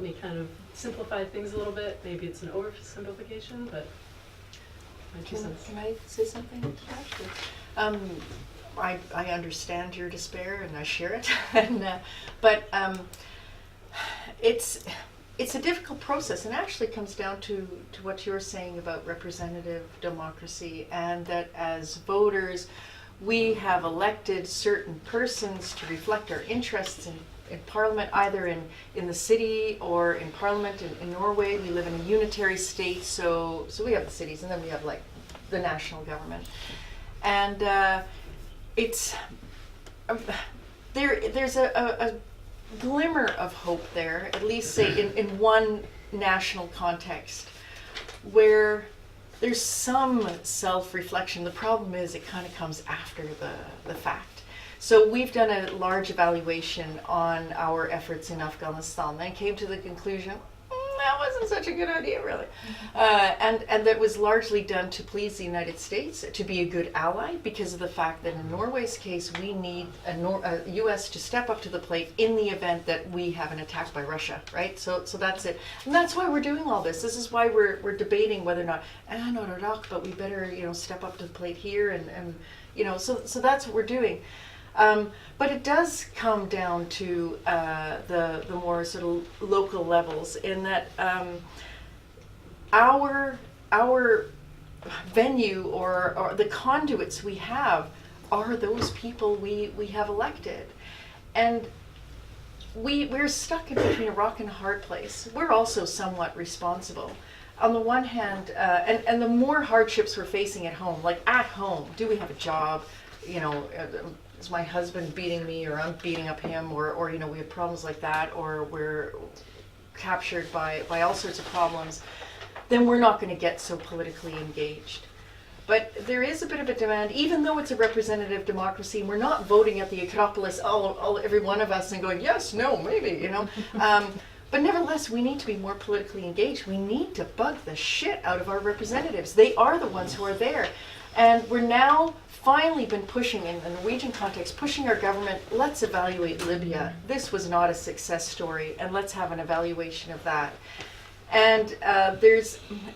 me kind of simplify things a little bit. Maybe it's an oversimplification, but my two cents. Can I say something to that? I understand your despair and I share it, but it's a difficult process, and actually comes down to what you're saying about representative democracy, and that as voters we have elected certain persons to reflect our interests in Parliament, either in the city or in Parliament. In Norway, we live in a unitary state, so we have the cities, and then we have like the national government, and it's there's a glimmer of hope there, at least say in one national context, where there's some self-reflection. The problem is it kind of comes after the fact. So we've done a large evaluation on our efforts in Afghanistan and came to the conclusion that wasn't such a good idea, really. And that was largely done to please the United States, to be a good ally, because of the fact that in Norway's case, we need a US to step up to the plate in the event that we have an attack by Russia, right? So that's it. And that's why we're doing all this. This is why we're debating whether or not, not Iraq, but we better, step up to the plate here, and so that's what we're doing. But it does come down to the more sort of local levels, in that our venue or the conduits we have are those people we have elected, and we're stuck in between a rock and a hard place. We're also somewhat responsible. On the one hand, and the more hardships we're facing at home, like at home, do we have a job? Is my husband beating me, or I'm beating up him, or we have problems like that, or we're captured by all sorts of problems, then we're not going to get so politically engaged. But there is a bit of a demand, even though it's a representative democracy, and we're not voting at the Acropolis, every one of us, and going, yes, no, maybe, But nevertheless, we need to be more politically engaged. We need to bug the shit out of our representatives. They are the ones who are there. And we're now finally been pushing, in the Norwegian context, pushing our government, let's evaluate Libya. This was not a success story, and let's have an evaluation of that. And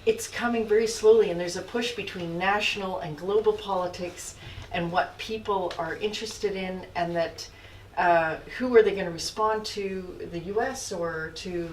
it's coming very slowly, and there's a push between national and global politics and what people are interested in, and that who are they going to respond to, the US or to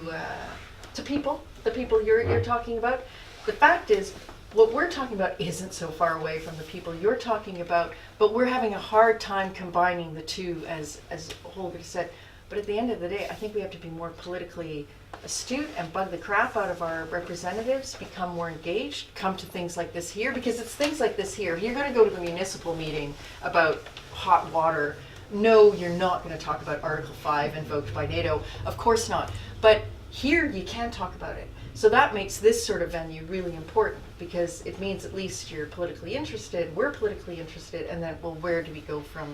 people, the people you're talking about. The fact is, what we're talking about isn't so far away from the people you're talking about, but we're having a hard time combining the two, as Holger said. But at the end of the day, I think we have to be more politically astute and bug the crap out of our representatives, become more engaged, come to things like this here, because it's things like this here. If you're going to go to the municipal meeting about hot water, no, you're not going to talk about Article 5 invoked by NATO. Of course not. But here you can talk about it. So that makes this sort of venue really important, because it means at least you're politically interested, we're politically interested, and then, well, where do we go from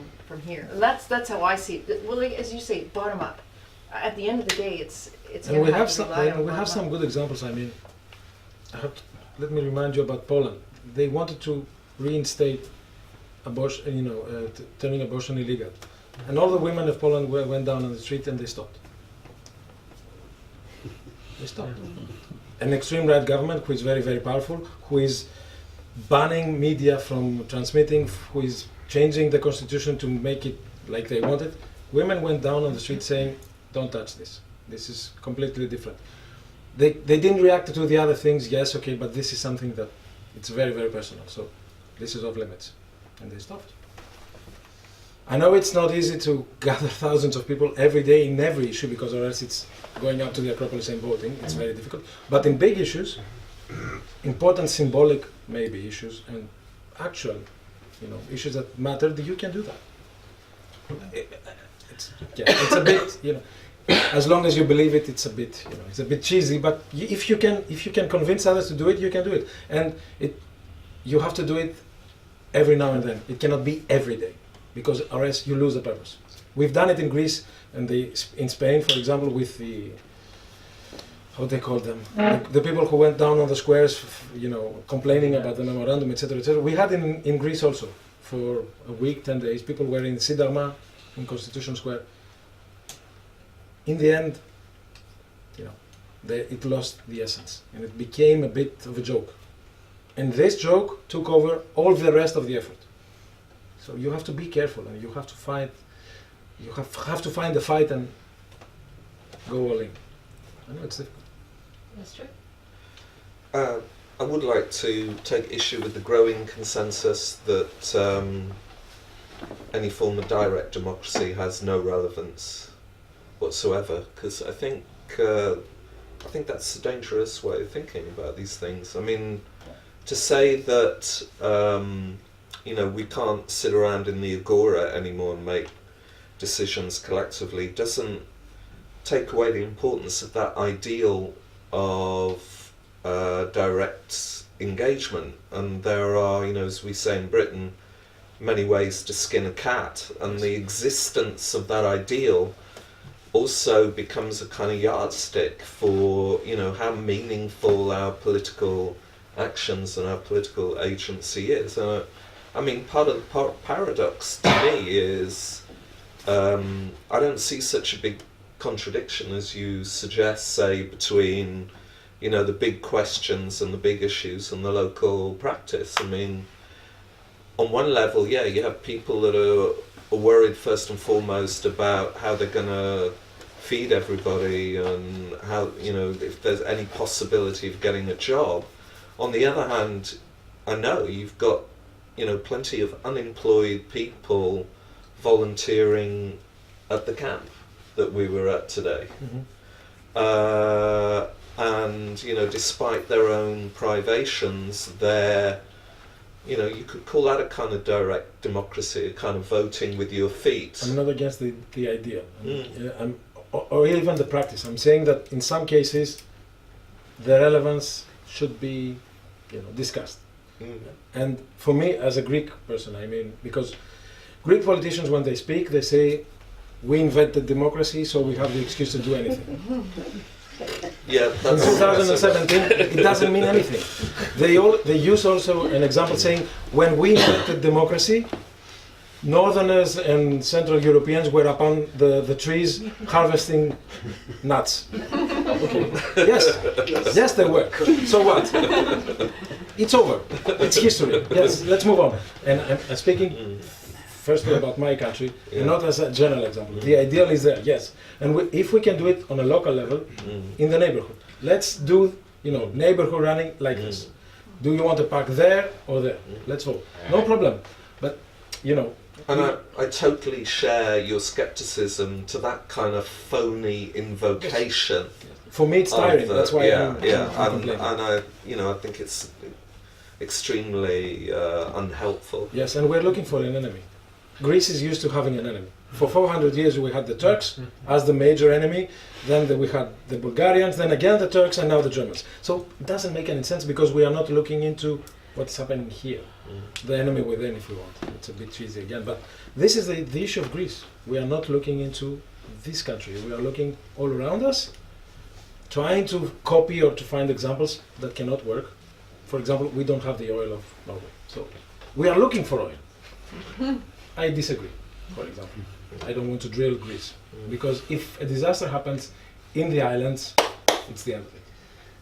here? And that's how I see it. Well, like, as you say, bottom up. At the end of the day, it's And we gonna have to rely on we bottom have some up. good examples. I mean, let me remind you about Poland. They wanted to reinstate abortion, turning abortion illegal, and all the women of Poland went down on the street and they stopped. They stopped. An extreme right government who is very, very powerful, who is banning media from transmitting, who is changing the constitution to make it like they want it. Women went down on the street saying, "Don't touch this. This is completely different." They didn't react to the other things. Yes, okay, but this is something that it's very, very personal. So this is off limits, and they stopped. I know it's not easy to gather thousands of people every day in every issue, because or else it's going out to the Acropolis and voting. It's very difficult. But in big issues, important symbolic maybe issues and actual, issues that matter, you can do that. It's a bit, as long as you believe it, it's a bit cheesy. But if you can convince others to do it, you can do it. And you have to do it every now and then. It cannot be every day, because or else you lose the purpose. We've done it in Greece and in Spain, for example, with the, how they call them, the people who went down on the squares, complaining about the memorandum, etc., etc. We had in Greece also for a week, 10 days. People were in Syntagma, in Constitution Square. In the end, it lost the essence, and it became a bit of a joke. And this joke took over all the rest of the effort. So you have to be careful, and you have to fight. You have to find the fight and go all in. I know it's difficult. That's true. I would like to take issue with the growing consensus that any form of direct democracy has no relevance whatsoever, because I think that's a dangerous way of thinking about these things. I mean, to say that we can't sit around in the agora anymore and make decisions collectively doesn't take away the importance of that ideal of direct engagement. And there are, as we say in Britain, many ways to skin a cat, and the existence of that ideal also becomes a kind of yardstick for how meaningful our political actions and our political agency is. I mean, part of the paradox to me is I don't see such a big contradiction as you suggest, say, between the big questions and the big issues and the local practice. I mean, on one level, you have people that are worried first and foremost about how they're going to feed everybody and how, if there's any possibility of getting a job. On the other hand, I know you've got, plenty of unemployed people volunteering at the camp that we were at today. Mm-hmm. And, despite their own privations, they're, you could call that a kind of direct democracy, a kind of voting with your feet. I'm not against the idea, or even the practice. I'm saying that in some cases, the relevance should be, discussed. Mm. And for me, as a Greek person, I mean, because Greek politicians, when they speak, they say, "We invented democracy, so we have the excuse to do anything." Yeah, that's in 2017, it doesn't mean anything. They use also an example saying, when we invented democracy, Northerners and Central Europeans were upon the trees harvesting nuts. Okay. Yes, they were. So what? It's over. It's history. Yes, let's move on. And I'm speaking firstly about my country, and not as a general example. The ideal is there, yes. And if we can do it on a local level, in the neighborhood, let's do, neighborhood running like this. Do you want to park there or there? Let's vote. No problem. But, you know. And I totally share your skepticism to that kind of phony invocation. For me, it's tiring. That's why I'm complaining. And I think it's extremely unhelpful. Yes, and we're looking for an enemy. Greece is used to having an enemy. For 400 years we had the Turks as the major enemy, then we had the Bulgarians, then again the Turks, and now the Germans. So it doesn't make any sense because we are not looking into what's happening here. The enemy within, if we want. It's a bit cheesy again, but this is the issue of Greece. We are not looking into this country. We are looking all around us, trying to copy or to find examples that cannot work. For example, we don't have the oil of Norway. So we are looking for oil. I disagree, for example. I don't want to drill Greece. Because if a disaster happens in the islands, it's the end of it.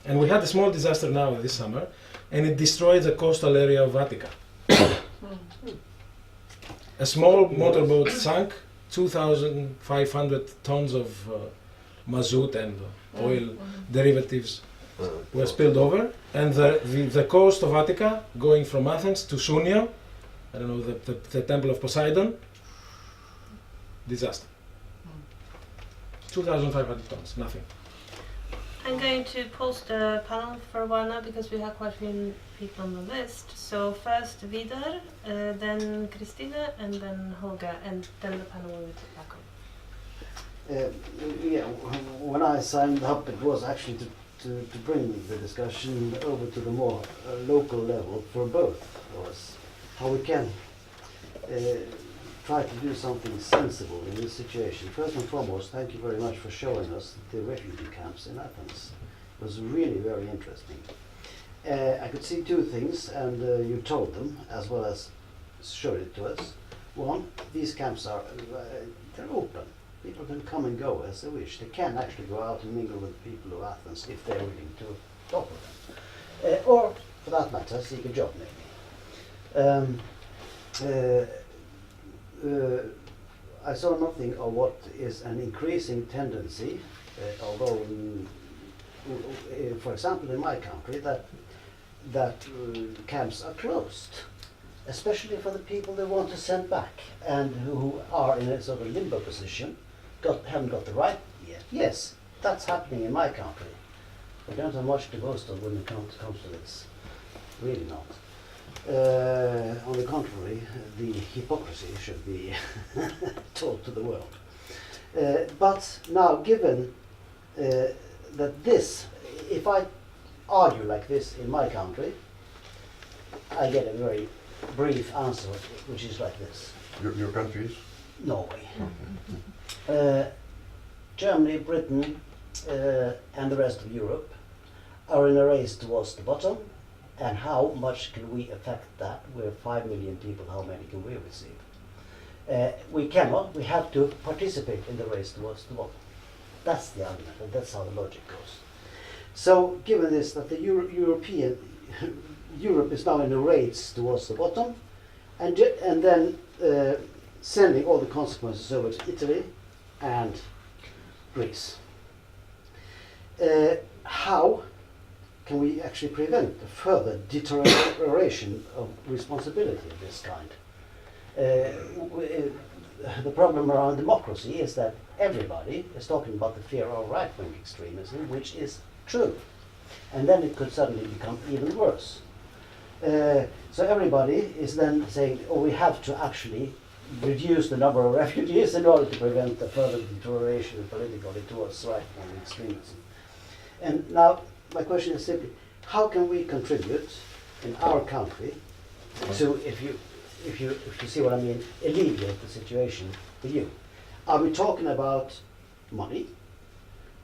And we had a small disaster now this summer, and it destroyed the coastal area of Attica. A small motorboat sank, 2,500 tons of mazout and oil derivatives were spilled over, and the coast of Attica, going from Athens to Sunia, I don't know, the temple of Poseidon, disaster. 2,500 tons, nothing. I'm going to post a panel for a while now because we have quite a few people on the list. So first Vidar, then Kristina, and then Holga, and then the panel will be back on. Yeah, when I signed up, it was actually to bring the discussion over to the more local level for both of us. How we can try to do something sensible in this situation. First and foremost, thank you very much for showing us the refugee camps in Athens. It was really very interesting. I could see two things, and you told them as well as showed it to us. One, these camps are they're open. People can come and go as they wish. They can actually go out and mingle with the people of Athens if they're willing to talk with them. Or, for that matter, seek a job maybe. I saw nothing of what is an increasing tendency, although, for example, in my country, that camps are closed, especially for the people they want to send back and who are in a sort of limbo position, haven't got the right yet. Yes, that's happening in my country. We don't have much to boast of when it comes to this. Really not. On the contrary, the hypocrisy should be told to the world. But now, given that this, if I argue like this in my country, I get a very brief answer, which is like this. Your country is? Norway. Germany, Britain, and the rest of Europe are in a race towards the bottom. And how much can we affect that? We're 5 million people, how many can we receive? We cannot, we have to participate in the race towards the bottom. That's the argument, and that's how the logic goes. So, given this, that the Europe is now in a race towards the bottom, and then sending all the consequences over to Italy and Greece. How can we actually prevent a further deterioration of responsibility of this kind? The problem around democracy is that everybody is talking about the fear of right-wing extremism, which is true. And then it could suddenly become even worse. So everybody is then saying, oh, we have to actually reduce the number of refugees in order to prevent the further deterioration politically towards right-wing extremism. And now, my question is simply, how can we contribute in our country to, if you see what I mean, alleviate the situation for you? Are we talking about money?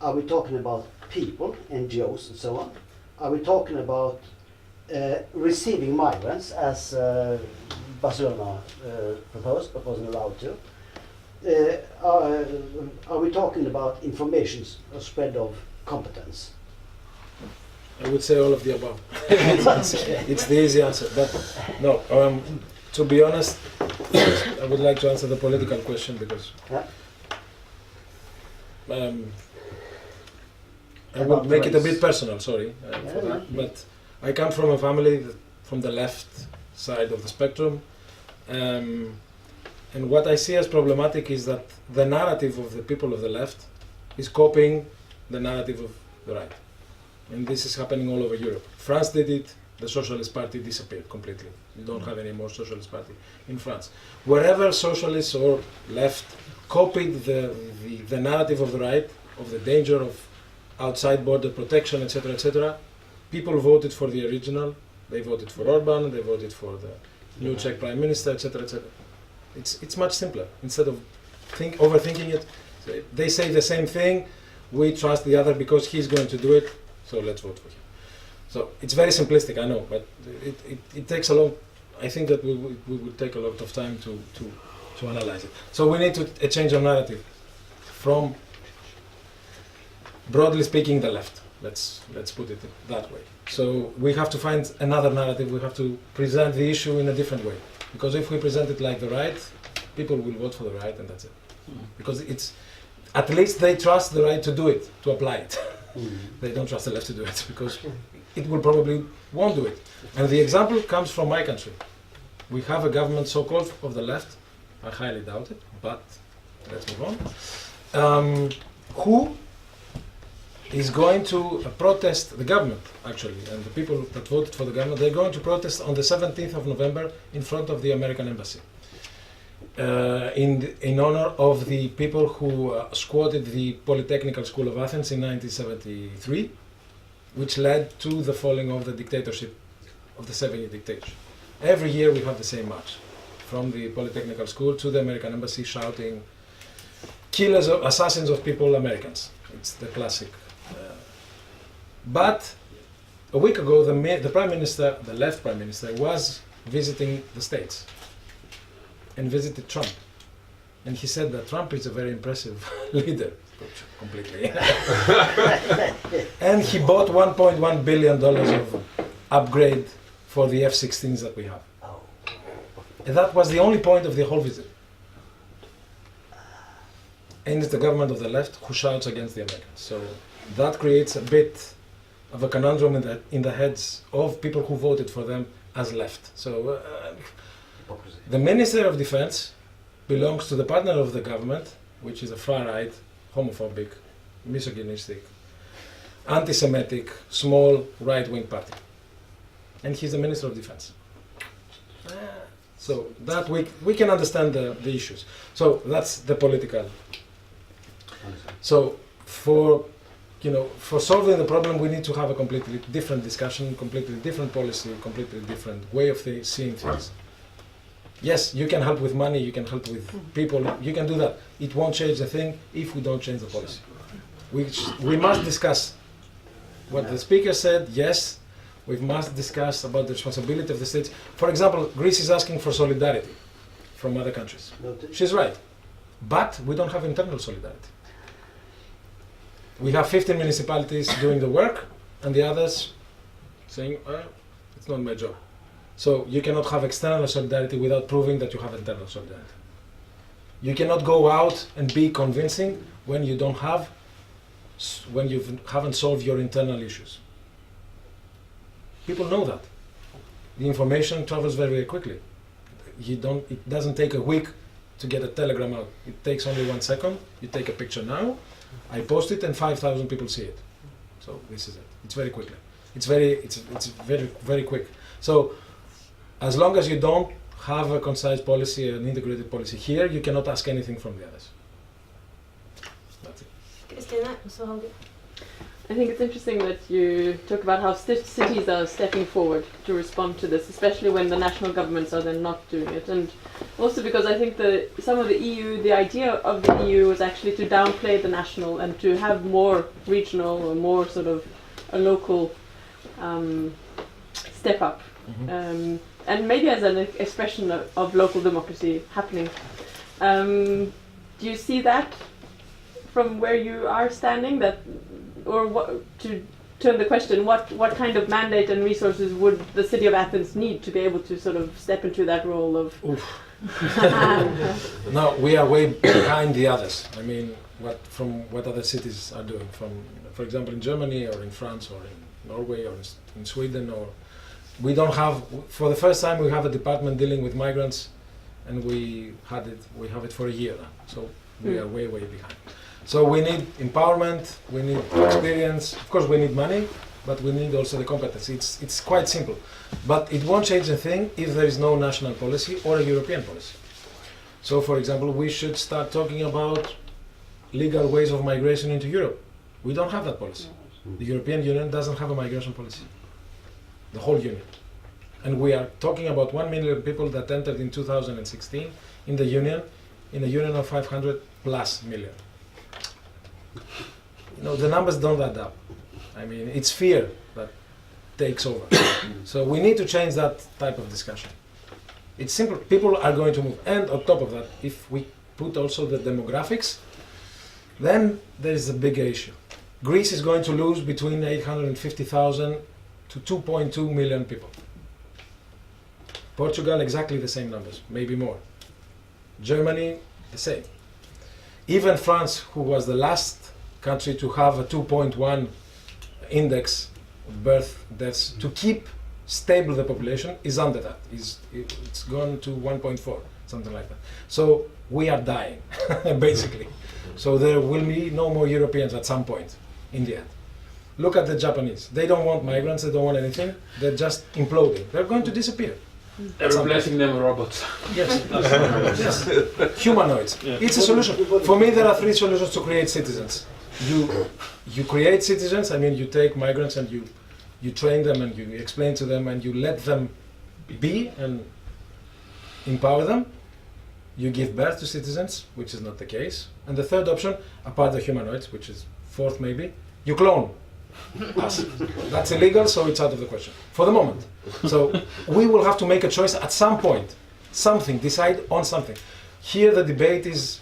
Are we talking about people, NGOs and so on? Are we talking about receiving migrants, as Barcelona proposed but wasn't allowed to? Are we talking about information or spread of competence? I would say all of the above. It's the easy answer, but no. To be honest, I would like to answer the political question because I would make it a bit personal. Sorry for that, but I come from a family from the left side of the spectrum, and what I see as problematic is that the narrative of the people of the left is copying the narrative of the right. And this is happening all over Europe. France did it, the Socialist Party disappeared completely. You don't have any more Socialist Party in France. Wherever socialists or left copied the narrative of the right, of the danger of outside border protection, etc., people voted for the original. They voted for Orban, they voted for the new Czech Prime Minister, etc., etc. It's much simpler. Instead of overthinking it, they say the same thing, we trust the other because he's going to do it, so let's vote for him. So it's very simplistic, I know, but it takes a long, I think that we will take a lot of time to analyze it. So we need to change our narrative from, broadly speaking, the left. Let's put it that way. So we have to find another narrative, we have to present the issue in a different way. Because if we present it like the right, people will vote for the right and that's it. Because it's, at least they trust the right to do it, to apply it. They don't trust the left to do it because it will probably won't do it. And the example comes from my country. We have a government so-called of the left, I highly doubt it, but let's move on, who is going to protest the government, actually, and the people that voted for the government, they're going to protest on the 17th of November in front of the American embassy. In honor of the people who squatted the Polytechnical School of Athens in 1973, which led to the falling of the dictatorship, of the 7-year dictatorship. Every year we have the same march, from the Polytechnical School to the American embassy shouting, killers, assassins of people, Americans. It's the classic. But a week ago, the Prime Minister, the left Prime Minister, was visiting the States and visited Trump. And he said that Trump is a very impressive leader, completely. And he bought $1.1 billion of upgrade for the F-16s that we have. And that was the only point of the whole visit. And it's the government of the left who shouts against the Americans. So that creates a bit of a conundrum in the heads of people who voted for them as left. So the Minister of Defense belongs to the partner of the government, which is a far-right, homophobic, misogynistic, anti-Semitic, small right-wing party. And he's the Minister of Defense. So that we can understand the issues. So that's the political. So for solving the problem, we need to have a completely different discussion, completely different policy, completely different way of seeing things. Yes, you can help with money, you can help with people, you can do that. It won't change the thing if we don't change the policy. We must discuss what the speaker said, yes, we must discuss about the responsibility of the states. For example, Greece is asking for solidarity from other countries. She's right. But we don't have internal solidarity. We have 15 municipalities doing the work, and the others saying, it's not my job. So you cannot have external solidarity without proving that you have internal solidarity. You cannot go out and be convincing when you haven't solved your internal issues. People know that. The information travels very, very quickly. It doesn't take a week to get a telegram out. It takes only 1 second. You take a picture now, I post it, and 5,000 people see it. So this is it. It's very quickly. It's very, very quick. So as long as you don't have a concise policy, an integrated policy here, you cannot ask anything from the others. That's it. Christina, so hold it. I think it's interesting that you talk about how cities are stepping forward to respond to this, especially when the national governments are then not doing it. And also because I think some of the idea of the EU was actually to downplay the national and to have more regional or more sort of a local step up. Mm-hmm. And maybe as an expression of local democracy happening. Do you see that from where you are standing, that, or what, to turn the question, what kind of mandate and resources would the city of Athens need to be able to sort of step into that role of? No, we are way behind the others. I mean, what other cities are doing, for example, in Germany or in France or Norway or in Sweden, or we don't have. For the first time, we have a department dealing with migrants, and we have it for a year now. So we are way behind. So we need empowerment, we need experience. Of course, we need money, but we need also the competence. It's quite simple, but it won't change a thing if there is no national policy or a European policy. So, for example, we should start talking about legal ways of migration into Europe. We don't have that policy. The European Union doesn't have a migration policy. The whole Union. And we are talking about 1 million people that entered in 2016 in the Union, in a Union of 500 plus million. You know, the numbers don't add up. I mean, it's fear that takes over. So we need to change that type of discussion. It's simple. People are going to move. And on top of that, if we put also the demographics, then there is a bigger issue. Greece is going to lose between 850,000 to 2.2 million people. Portugal, exactly the same numbers, maybe more. Germany, the same. Even France, who was the last country to have a 2.1 index of birth deaths, to keep stable the population, is under that. It's gone to 1.4, something like that. So we are dying, basically. So there will be no more Europeans at some point in the end. Look at the Japanese. They don't want migrants, they don't want anything. They're just imploding. They're going to disappear. They're replacing them with robots. Yes. Yes. Humanoids. Yeah. It's a solution. For me, there are 3 solutions to create citizens. You create citizens. I mean, you take migrants and you train them and you explain to them and you let them be and empower them. You give birth to citizens, which is not the case. And the third option, apart the humanoids, which is 4th maybe, you clone us. That's illegal, so it's out of the question for the moment. So we will have to make a choice at some point. Something, decide on something. Here the debate is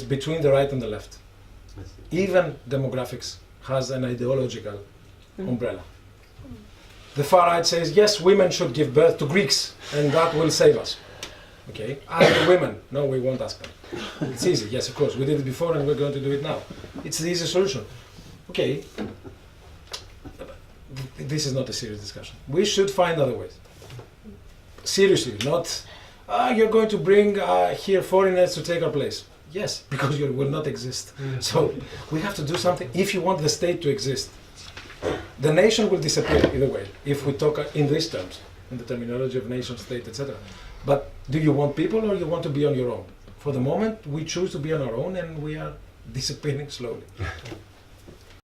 between the right and the left. Even demographics has an ideological umbrella. The far right says, yes, women should give birth to Greeks, and that will save us. Okay, ask the women. No, we won't ask them. It's easy. Yes, of course, we did it before and we're going to do it now. It's the easy solution. Okay, this is not a serious discussion. We should find other ways. Seriously, not, you're going to bring here foreigners to take our place. Yes, because you will not exist. So we have to do something if you want the state to exist. The nation will disappear either way, if we talk in these terms, in the terminology of nation, state, etc. But do you want people or you want to be on your own? For the moment, we choose to be on our own and we are disappearing slowly.